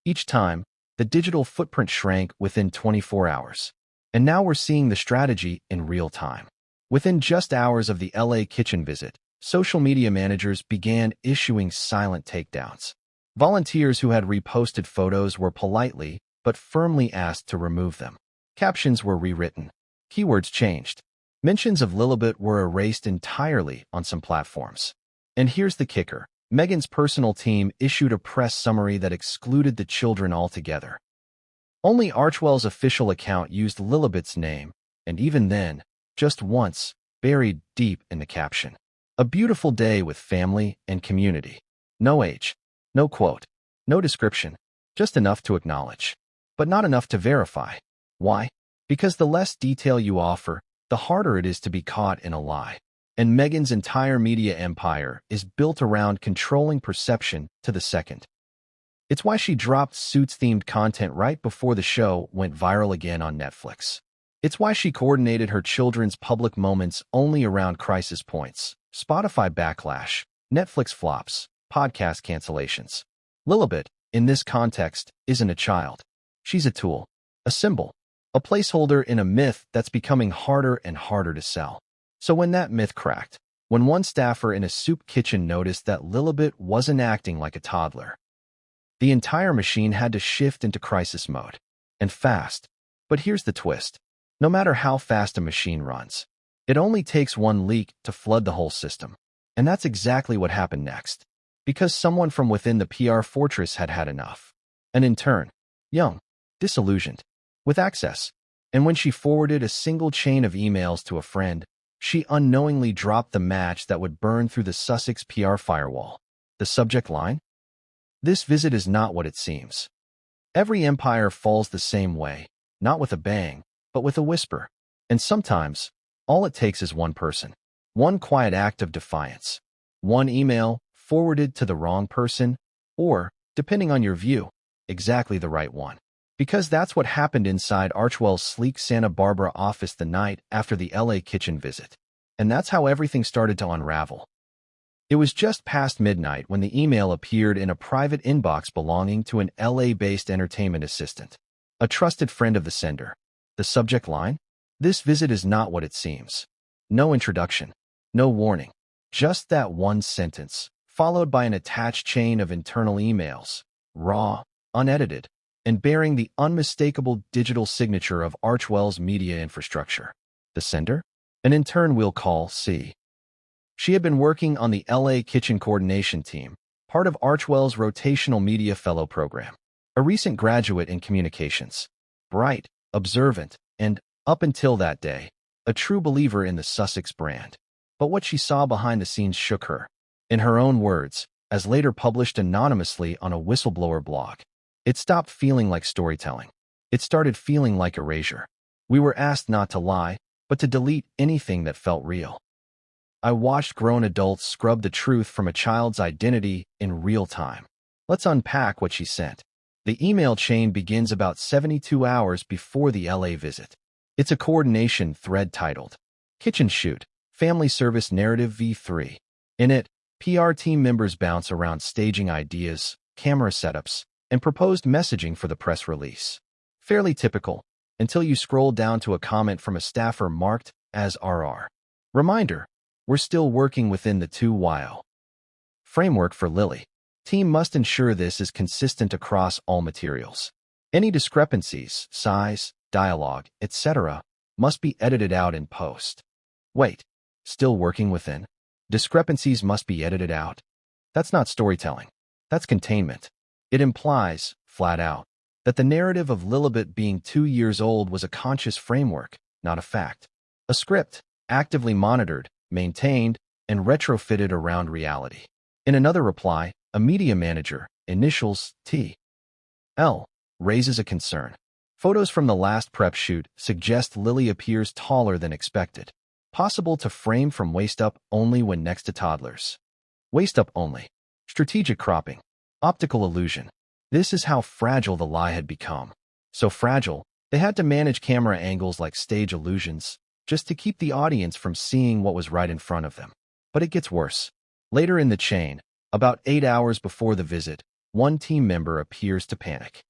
Each time, the digital footprint shrank within 24 hours. And now we're seeing the strategy in real time. Within just hours of the LA kitchen visit, social media managers began issuing silent takedowns. Volunteers who had reposted photos were politely but firmly asked to remove them. Captions were rewritten. Keywords changed. Mentions of Lilibet were erased entirely on some platforms. And here's the kicker. Meghan's personal team issued a press summary that excluded the children altogether. Only Archewell's official account used Lilibet's name, and even then, just once, buried deep in the caption. A beautiful day with family and community. No age, no quote, no description, just enough to acknowledge, but not enough to verify. Why? Because the less detail you offer, the harder it is to be caught in a lie. And Meghan's entire media empire is built around controlling perception to the second. It's why she dropped Suits-themed content right before the show went viral again on Netflix. It's why she coordinated her children's public moments only around crisis points. Spotify backlash, Netflix flops, podcast cancellations. Lilibet, in this context, isn't a child. She's a tool, a symbol, a placeholder in a myth that's becoming harder and harder to sell. So when that myth cracked, when one staffer in a soup kitchen noticed that Lilibet wasn't acting like a toddler, the entire machine had to shift into crisis mode. And fast. But here's the twist. No matter how fast a machine runs, it only takes one leak to flood the whole system. And that's exactly what happened next. Because someone from within the PR fortress had had enough. And in turn, young, disillusioned, with access. And when she forwarded a single chain of emails to a friend, she unknowingly dropped the match that would burn through the Sussex PR firewall. The subject line? This visit is not what it seems. Every empire falls the same way, not with a bang, but with a whisper. And sometimes, all it takes is one person. One quiet act of defiance. One email forwarded to the wrong person, or, depending on your view, exactly the right one. Because that's what happened inside Archwell's sleek Santa Barbara office the night after the LA kitchen visit. And that's how everything started to unravel. It was just past midnight when the email appeared in a private inbox belonging to an LA-based entertainment assistant, a trusted friend of the sender. The subject line? This visit is not what it seems. No introduction, no warning, just that one sentence, followed by an attached chain of internal emails, raw, unedited, and bearing the unmistakable digital signature of Archwell's media infrastructure. The sender? An intern we'll call C. She had been working on the LA Kitchen Coordination Team, part of Archwell's rotational media fellow program. A recent graduate in communications. Bright, observant, and, up until that day, a true believer in the Sussex brand. But what she saw behind the scenes shook her. In her own words, as later published anonymously on a whistleblower blog, it stopped feeling like storytelling. It started feeling like erasure. We were asked not to lie, but to delete anything that felt real. I watched grown adults scrub the truth from a child's identity in real time. Let's unpack what she sent. The email chain begins about 72 hours before the LA visit. It's a coordination thread titled, Kitchen Shoot, Family Service Narrative V3. In it, PR team members bounce around staging ideas, camera setups, and proposed messaging for the press release. Fairly typical, until you scroll down to a comment from a staffer marked as RR. Reminder, we're still working within the 2YO framework for Lily. Team must ensure this is consistent across all materials. Any discrepancies, size, dialogue, etc., must be edited out in post. Wait, still working within? Discrepancies must be edited out? That's not storytelling. That's containment. It implies, flat out, that the narrative of Lilibet being 2 years old was a conscious framework, not a fact. A script, actively monitored, maintained, and retrofitted around reality. In another reply, a media manager, initials T.L., raises a concern. Photos from the last prep shoot suggest Lily appears taller than expected. Possible to frame from waist up only when next to toddlers. Waist up only. Strategic cropping. Optical illusion. This is how fragile the lie had become. So fragile, they had to manage camera angles like stage illusions, just to keep the audience from seeing what was right in front of them. But it gets worse. Later in the chain, about 8 hours before the visit, one team member appears to panic.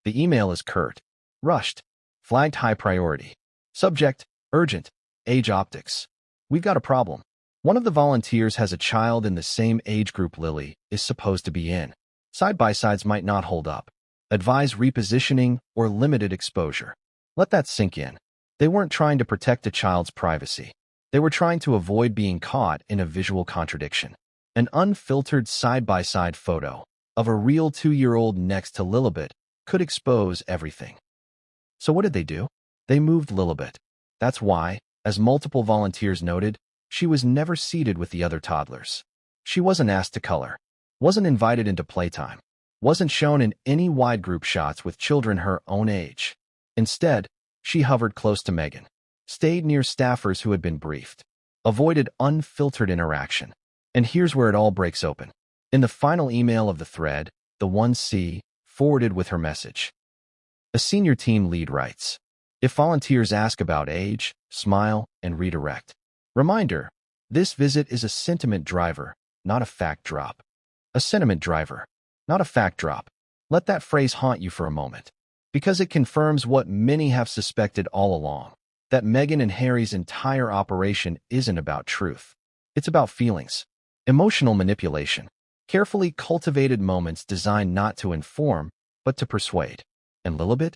The email is curt, rushed, flagged high priority. Subject, urgent, age optics. We've got a problem. One of the volunteers has a child in the same age group Lily is supposed to be in. Side-by-sides might not hold up. Advise repositioning or limited exposure. Let that sink in. They weren't trying to protect a child's privacy. They were trying to avoid being caught in a visual contradiction. An unfiltered side-by-side photo of a real 2-year-old next to Lilibet could expose everything. So what did they do? They moved Lilibet. That's why, as multiple volunteers noted, she was never seated with the other toddlers. She wasn't asked to color, wasn't invited into playtime, wasn't shown in any wide group shots with children her own age. Instead, she hovered close to Meghan, stayed near staffers who had been briefed, avoided unfiltered interaction. And here's where it all breaks open. In the final email of the thread, the one C forwarded with her message. A senior team lead writes, If volunteers ask about age, smile, and redirect. Reminder, this visit is a sentiment driver, not a fact drop. A sentiment driver, not a fact drop. Let that phrase haunt you for a moment, because it confirms what many have suspected all along, that Meghan and Harry's entire operation isn't about truth. It's about feelings, emotional manipulation, carefully cultivated moments designed not to inform, but to persuade. And Lilibet?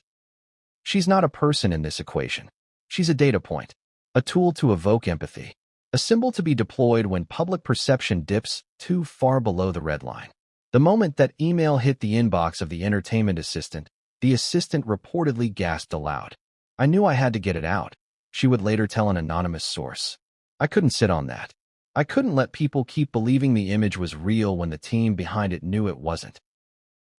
She's not a person in this equation. She's a data point, a tool to evoke empathy, a symbol to be deployed when public perception dips too far below the red line. The moment that email hit the inbox of the entertainment assistant, the assistant reportedly gasped aloud. "I knew I had to get it out," she would later tell an anonymous source. "I couldn't sit on that. I couldn't let people keep believing the image was real when the team behind it knew it wasn't."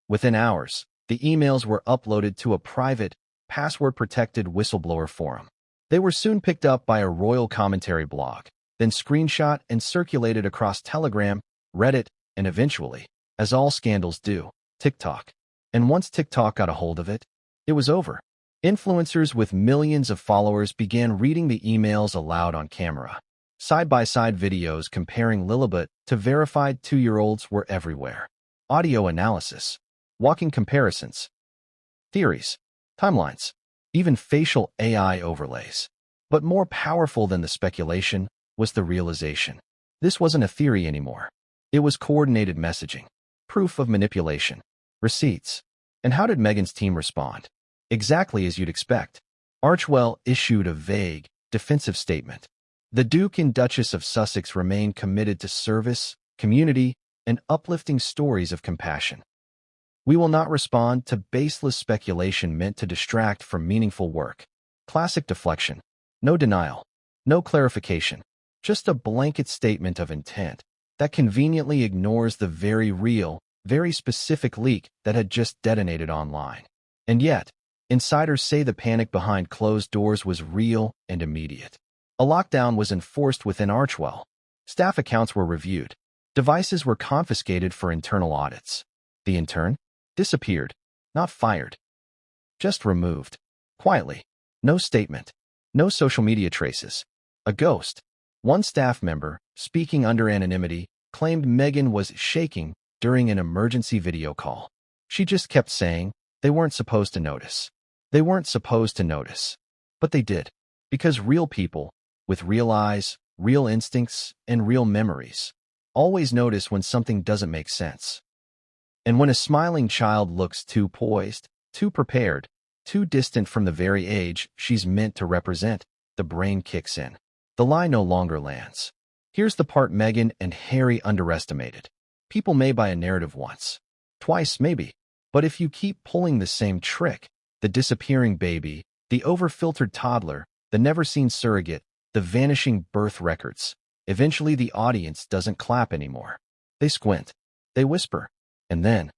Within hours, the emails were uploaded to a private, password-protected whistleblower forum. They were soon picked up by a royal commentary blog, then screenshot and circulated across Telegram, Reddit, and eventually, as all scandals do, TikTok. And once TikTok got a hold of it, it was over. Influencers with millions of followers began reading the emails aloud on camera. Side-by-side videos comparing Lilibet to verified 2-year-olds were everywhere. Audio analysis, walking comparisons, theories, timelines, even facial AI overlays. But more powerful than the speculation was the realization. This wasn't a theory anymore. It was coordinated messaging, proof of manipulation, receipts. And how did Meghan's team respond? Exactly as you'd expect. Archewell issued a vague, defensive statement. The Duke and Duchess of Sussex remain committed to service, community, and uplifting stories of compassion. We will not respond to baseless speculation meant to distract from meaningful work. Classic deflection. No denial. No clarification. Just a blanket statement of intent that conveniently ignores the very real, very specific leak that had just detonated online. And yet, insiders say the panic behind closed doors was real and immediate. A lockdown was enforced within Archewell. Staff accounts were reviewed. Devices were confiscated for internal audits. The intern disappeared, not fired, just removed. Quietly. No statement. No social media traces. A ghost. One staff member, speaking under anonymity, claimed Meghan was shaking during an emergency video call. She just kept saying, they weren't supposed to notice. They weren't supposed to notice. But they did. Because real people, with real eyes, real instincts, and real memories, always notice when something doesn't make sense. And when a smiling child looks too poised, too prepared, too distant from the very age she's meant to represent, the brain kicks in. The lie no longer lands. Here's the part Meghan and Harry underestimated. People may buy a narrative once, twice maybe, but if you keep pulling the same trick, the disappearing baby, the over-filtered toddler, the never-seen surrogate, the vanishing birth records, eventually the audience doesn't clap anymore. They squint, they whisper, and then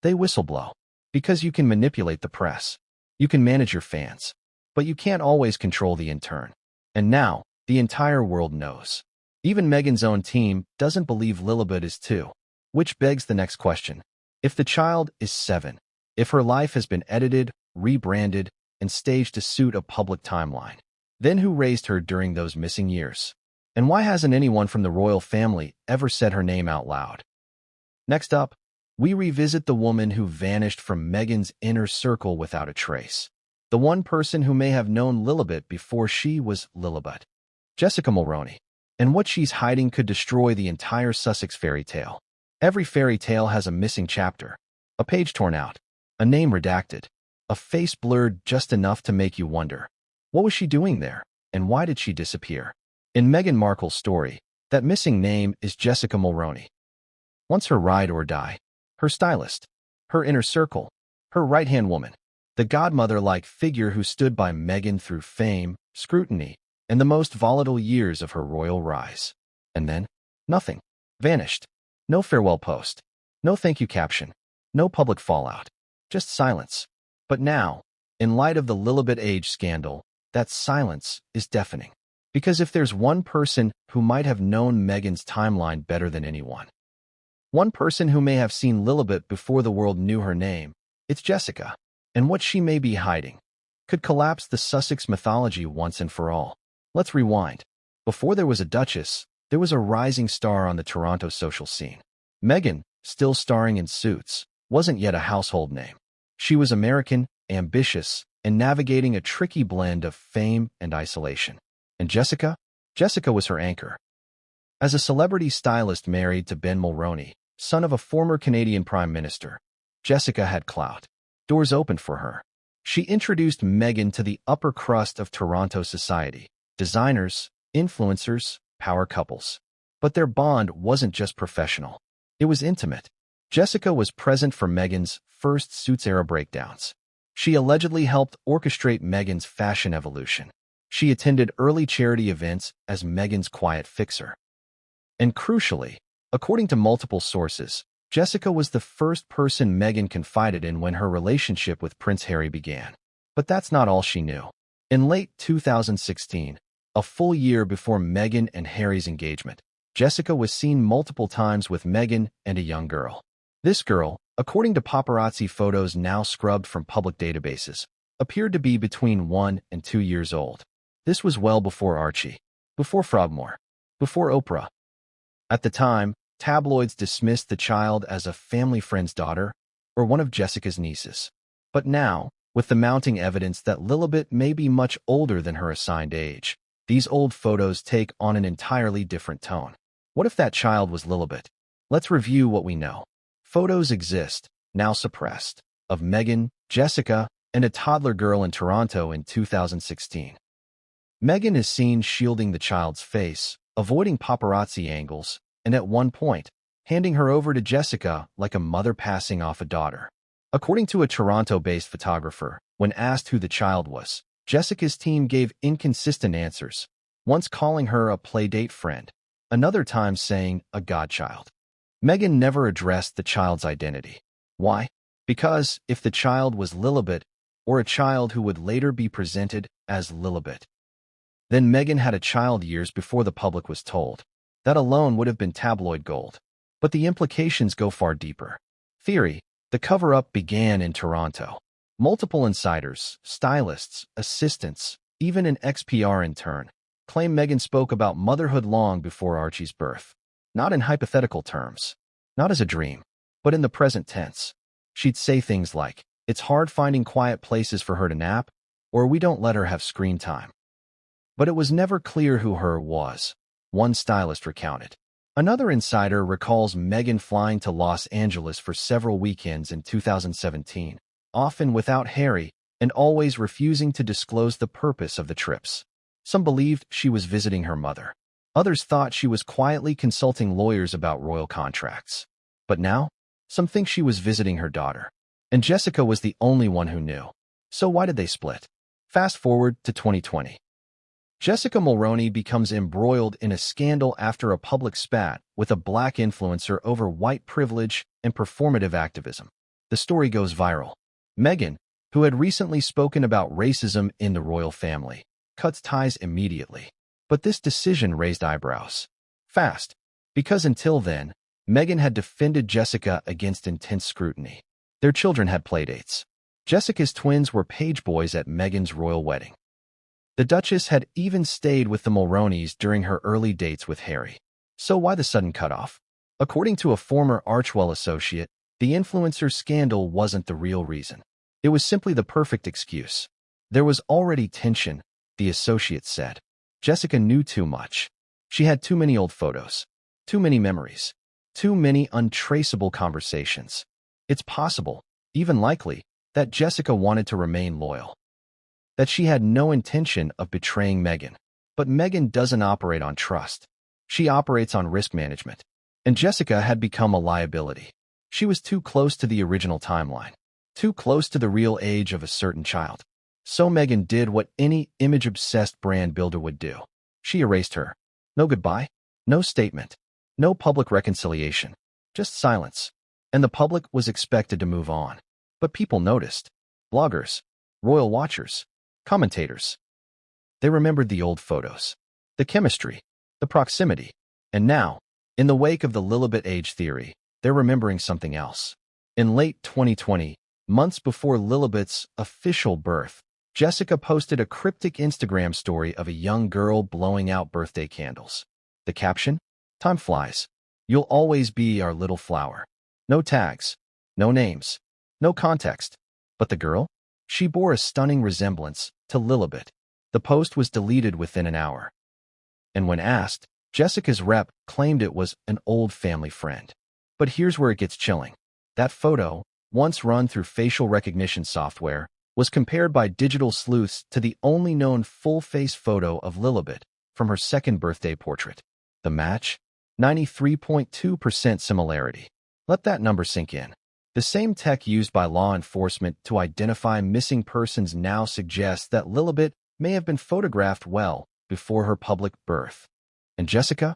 they whistleblow. Because you can manipulate the press. You can manage your fans. But you can't always control the intern. And now, the entire world knows. Even Meghan's own team doesn't believe Lilibet is 2. Which begs the next question. If the child is 7, if her life has been edited, rebranded, and staged to suit a public timeline, then who raised her during those missing years? And why hasn't anyone from the royal family ever said her name out loud? Next up, we revisit the woman who vanished from Meghan's inner circle without a trace. The one person who may have known Lilibet before she was Lilibet. Jessica Mulroney. And what she's hiding could destroy the entire Sussex fairy tale. Every fairy tale has a missing chapter, a page torn out, a name redacted, a face blurred just enough to make you wonder, what was she doing there, and why did she disappear? In Meghan Markle's story, that missing name is Jessica Mulroney. Once her ride or die, her stylist, her inner circle, her right-hand woman, the godmother-like figure who stood by Meghan through fame, scrutiny, and the most volatile years of her royal rise. And then, nothing. Vanished. No farewell post. No thank you caption. No public fallout. Just silence. But now, in light of the Lilibet age scandal, that silence is deafening. Because if there's one person who might have known Meghan's timeline better than anyone, one person who may have seen Lilibet before the world knew her name, it's Jessica. And what she may be hiding. could collapse the Sussex mythology once and for all. Let's rewind. Before there was a Duchess, there was a rising star on the Toronto social scene. Meghan, still starring in Suits, wasn't yet a household name. She was American, ambitious, and navigating a tricky blend of fame and isolation. And Jessica? Jessica was her anchor. As a celebrity stylist married to Ben Mulroney, son of a former Canadian Prime Minister, Jessica had clout. Doors opened for her. She introduced Meghan to the upper crust of Toronto society, designers, influencers, power couples. But their bond wasn't just professional. It was intimate. Jessica was present for Meghan's first Suits-era breakdowns. She allegedly helped orchestrate Meghan's fashion evolution. She attended early charity events as Meghan's quiet fixer. And crucially, according to multiple sources, Jessica was the first person Meghan confided in when her relationship with Prince Harry began. But that's not all she knew. In late 2016, a full year before Meghan and Harry's engagement, Jessica was seen multiple times with Meghan and a young girl. This girl, according to paparazzi photos now scrubbed from public databases, appeared to be between 1 and 2 years old. This was well before Archie, before Frogmore, before Oprah. At the time, tabloids dismissed the child as a family friend's daughter or one of Jessica's nieces. But now, with the mounting evidence that Lilibet may be much older than her assigned age, these old photos take on an entirely different tone. What if that child was Lilibet? Let's review what we know. Photos exist, now suppressed, of Meghan, Jessica, and a toddler girl in Toronto in 2016. Meghan is seen shielding the child's face, avoiding paparazzi angles, and at one point, handing her over to Jessica like a mother passing off a daughter. According to a Toronto-based photographer, when asked who the child was, Jessica's team gave inconsistent answers, once calling her a playdate friend, another time saying a godchild. Meghan never addressed the child's identity. Why? Because if the child was Lilibet, or a child who would later be presented as Lilibet, then Meghan had a child years before the public was told. That alone would have been tabloid gold. But the implications go far deeper. Theory: the cover-up began in Toronto. Multiple insiders, stylists, assistants, even an ex-PR intern, claim Meghan spoke about motherhood long before Archie's birth. Not in hypothetical terms, not as a dream, but in the present tense. She'd say things like, "It's hard finding quiet places for her to nap," or "We don't let her have screen time." But it was never clear who her was, one stylist recounted. Another insider recalls Meghan flying to Los Angeles for several weekends in 2017, often without Harry, and always refusing to disclose the purpose of the trips. Some believed she was visiting her mother. Others thought she was quietly consulting lawyers about royal contracts. But now, some think she was visiting her daughter. And Jessica was the only one who knew. So why did they split? Fast forward to 2020. Jessica Mulroney becomes embroiled in a scandal after a public spat with a black influencer over white privilege and performative activism. The story goes viral. Meghan, who had recently spoken about racism in the royal family, cuts ties immediately. But this decision raised eyebrows. Fast, because until then, Meghan had defended Jessica against intense scrutiny. Their children had playdates. Jessica's twins were page boys at Meghan's royal wedding. The Duchess had even stayed with the Mulroneys during her early dates with Harry. So why the sudden cutoff? According to a former Archwell associate, the influencer scandal wasn't the real reason. It was simply the perfect excuse. There was already tension, the associate said. Jessica knew too much. She had too many old photos, too many memories, too many untraceable conversations. It's possible, even likely, that Jessica wanted to remain loyal. That she had no intention of betraying Meghan. But Meghan doesn't operate on trust. She operates on risk management. And Jessica had become a liability. She was too close to the original timeline. Too close to the real age of a certain child. So Meghan did what any image-obsessed brand builder would do. She erased her. No goodbye, no statement, no public reconciliation, just silence. And the public was expected to move on. But people noticed. Bloggers, royal watchers, commentators. They remembered the old photos, the chemistry, the proximity. And now, in the wake of the Lilibet age theory, they're remembering something else. In late 2020, months before Lilibet's official birth, Jessica posted a cryptic Instagram story of a young girl blowing out birthday candles. The caption? Time flies. You'll always be our little flower. No tags, no names, no context. But the girl? She bore a stunning resemblance to Lilibet. The post was deleted within an hour. And when asked, Jessica's rep claimed it was an old family friend. But here's where it gets chilling. That photo, once run through facial recognition software, was compared by digital sleuths to the only known full-face photo of Lilibet from her second birthday portrait. The match? 93.2% similarity. Let that number sink in. The same tech used by law enforcement to identify missing persons now suggests that Lilibet may have been photographed well before her public birth. And Jessica?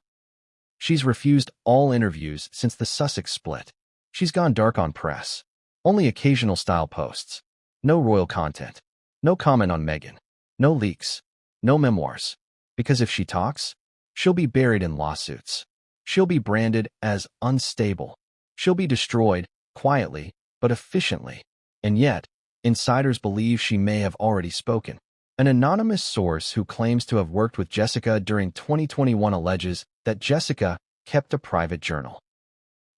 She's refused all interviews since the Sussex split. She's gone dark on press. Only occasional style posts. No royal content. No comment on Meghan. No leaks. No memoirs. Because if she talks, she'll be buried in lawsuits. She'll be branded as unstable. She'll be destroyed, quietly, but efficiently. And yet, insiders believe she may have already spoken. An anonymous source who claims to have worked with Jessica during 2021 alleges that Jessica kept a private journal.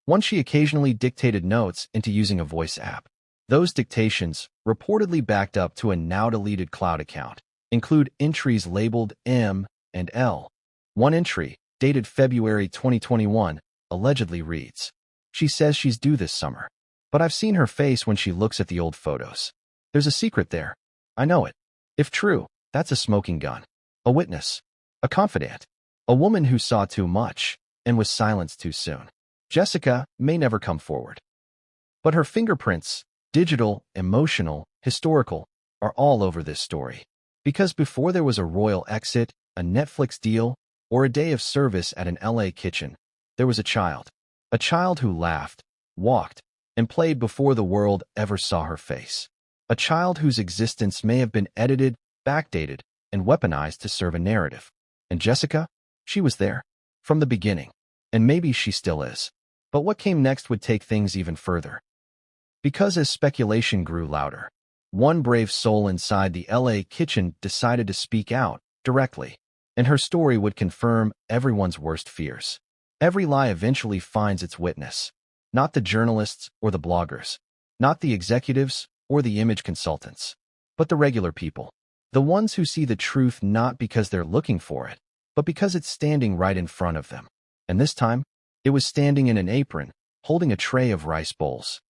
One she occasionally dictated notes into using a voice app. Those dictations, reportedly backed up to a now-deleted cloud account, include entries labeled M and L. One entry, dated February 2021, allegedly reads, "She says she's due this summer, but I've seen her face when she looks at the old photos. There's a secret there. I know it. If true, that's a smoking gun. A witness. A confidant. A woman who saw too much and was silenced too soon. Jessica may never come forward. But her fingerprints, digital, emotional, historical, are all over this story. Because before there was a royal exit, a Netflix deal, or a day of service at an LA kitchen, there was a child. A child who laughed, walked, and played before the world ever saw her face. A child whose existence may have been edited, backdated, and weaponized to serve a narrative. And Jessica? She was there. From the beginning. And maybe she still is. But what came next would take things even further. Because as speculation grew louder, one brave soul inside the LA kitchen decided to speak out directly, and her story would confirm everyone's worst fears. Every lie eventually finds its witness, not the journalists or the bloggers, not the executives or the image consultants, but the regular people, the ones who see the truth not because they're looking for it, but because it's standing right in front of them. And this time, it was standing in an apron, holding a tray of rice bowls.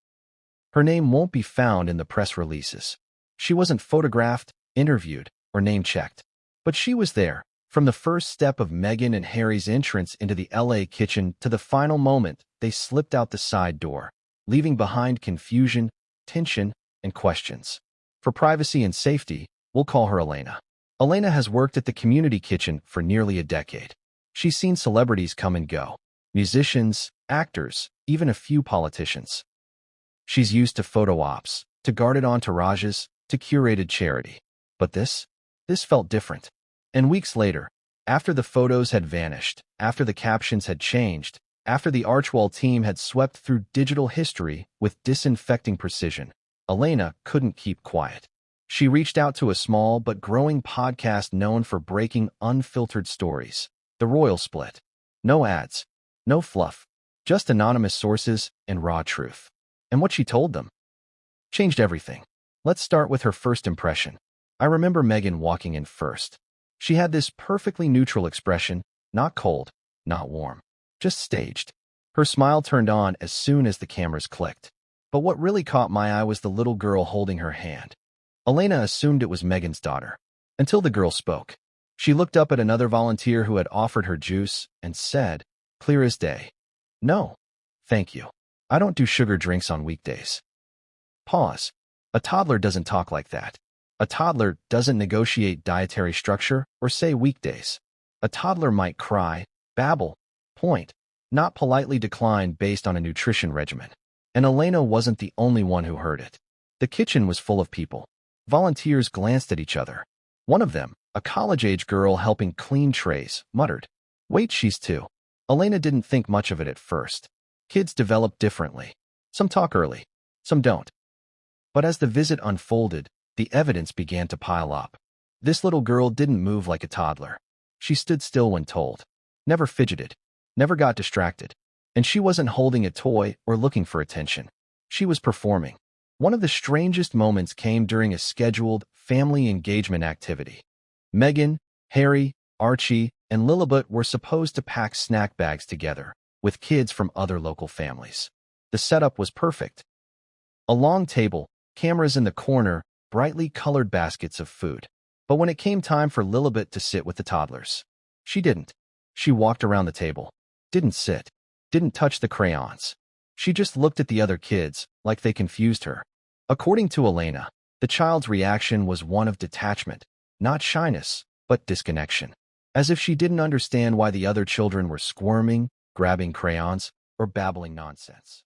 Her name won't be found in the press releases. She wasn't photographed, interviewed, or name-checked. But she was there, from the first step of Meghan and Harry's entrance into the LA kitchen to the final moment they slipped out the side door, leaving behind confusion, tension, and questions. For privacy and safety, we'll call her Elena. Elena has worked at the community kitchen for nearly a decade. She's seen celebrities come and go, musicians, actors, even a few politicians. She's used to photo ops, to guarded entourages, to curated charity. But this felt different. And weeks later, after the photos had vanished, after the captions had changed, after the Archwell team had swept through digital history with disinfecting precision, Elena couldn't keep quiet. She reached out to a small but growing podcast known for breaking unfiltered stories, The Royal Split. No ads, no fluff, just anonymous sources and raw truth. And what she told them changed everything. Let's start with her first impression. I remember Meghan walking in first. She had this perfectly neutral expression, not cold, not warm, just staged. Her smile turned on as soon as the cameras clicked. But what really caught my eye was the little girl holding her hand. Elena assumed it was Meghan's daughter, until the girl spoke. She looked up at another volunteer who had offered her juice and said, clear as day, "No, thank you. I don't do sugar drinks on weekdays." Pause. A toddler doesn't talk like that. A toddler doesn't negotiate dietary structure or say weekdays. A toddler might cry, babble, point, not politely decline based on a nutrition regimen. And Elena wasn't the only one who heard it. The kitchen was full of people. Volunteers glanced at each other. One of them, a college-age girl helping clean trays, muttered, "Wait, she's two." Elena didn't think much of it at first. Kids develop differently. Some talk early, some don't. But as the visit unfolded, The evidence began to pile up. This little girl didn't move like a toddler. She stood still when told, never fidgeted, never got distracted, and she wasn't holding a toy or looking for attention. She was performing. One of the strangest moments came during a scheduled family engagement activity. Meghan, Harry, Archie, and Lilibet were supposed to pack snack bags together with kids from other local families. The setup was perfect. A long table, cameras in the corner, brightly colored baskets of food. But when it came time for Lilibet to sit with the toddlers, she didn't. She walked around the table, didn't sit, didn't touch the crayons. She just looked at the other kids like they confused her. According to Elena, the child's reaction was one of detachment, not shyness, but disconnection. As if she didn't understand why the other children were squirming, grabbing crayons, or babbling nonsense.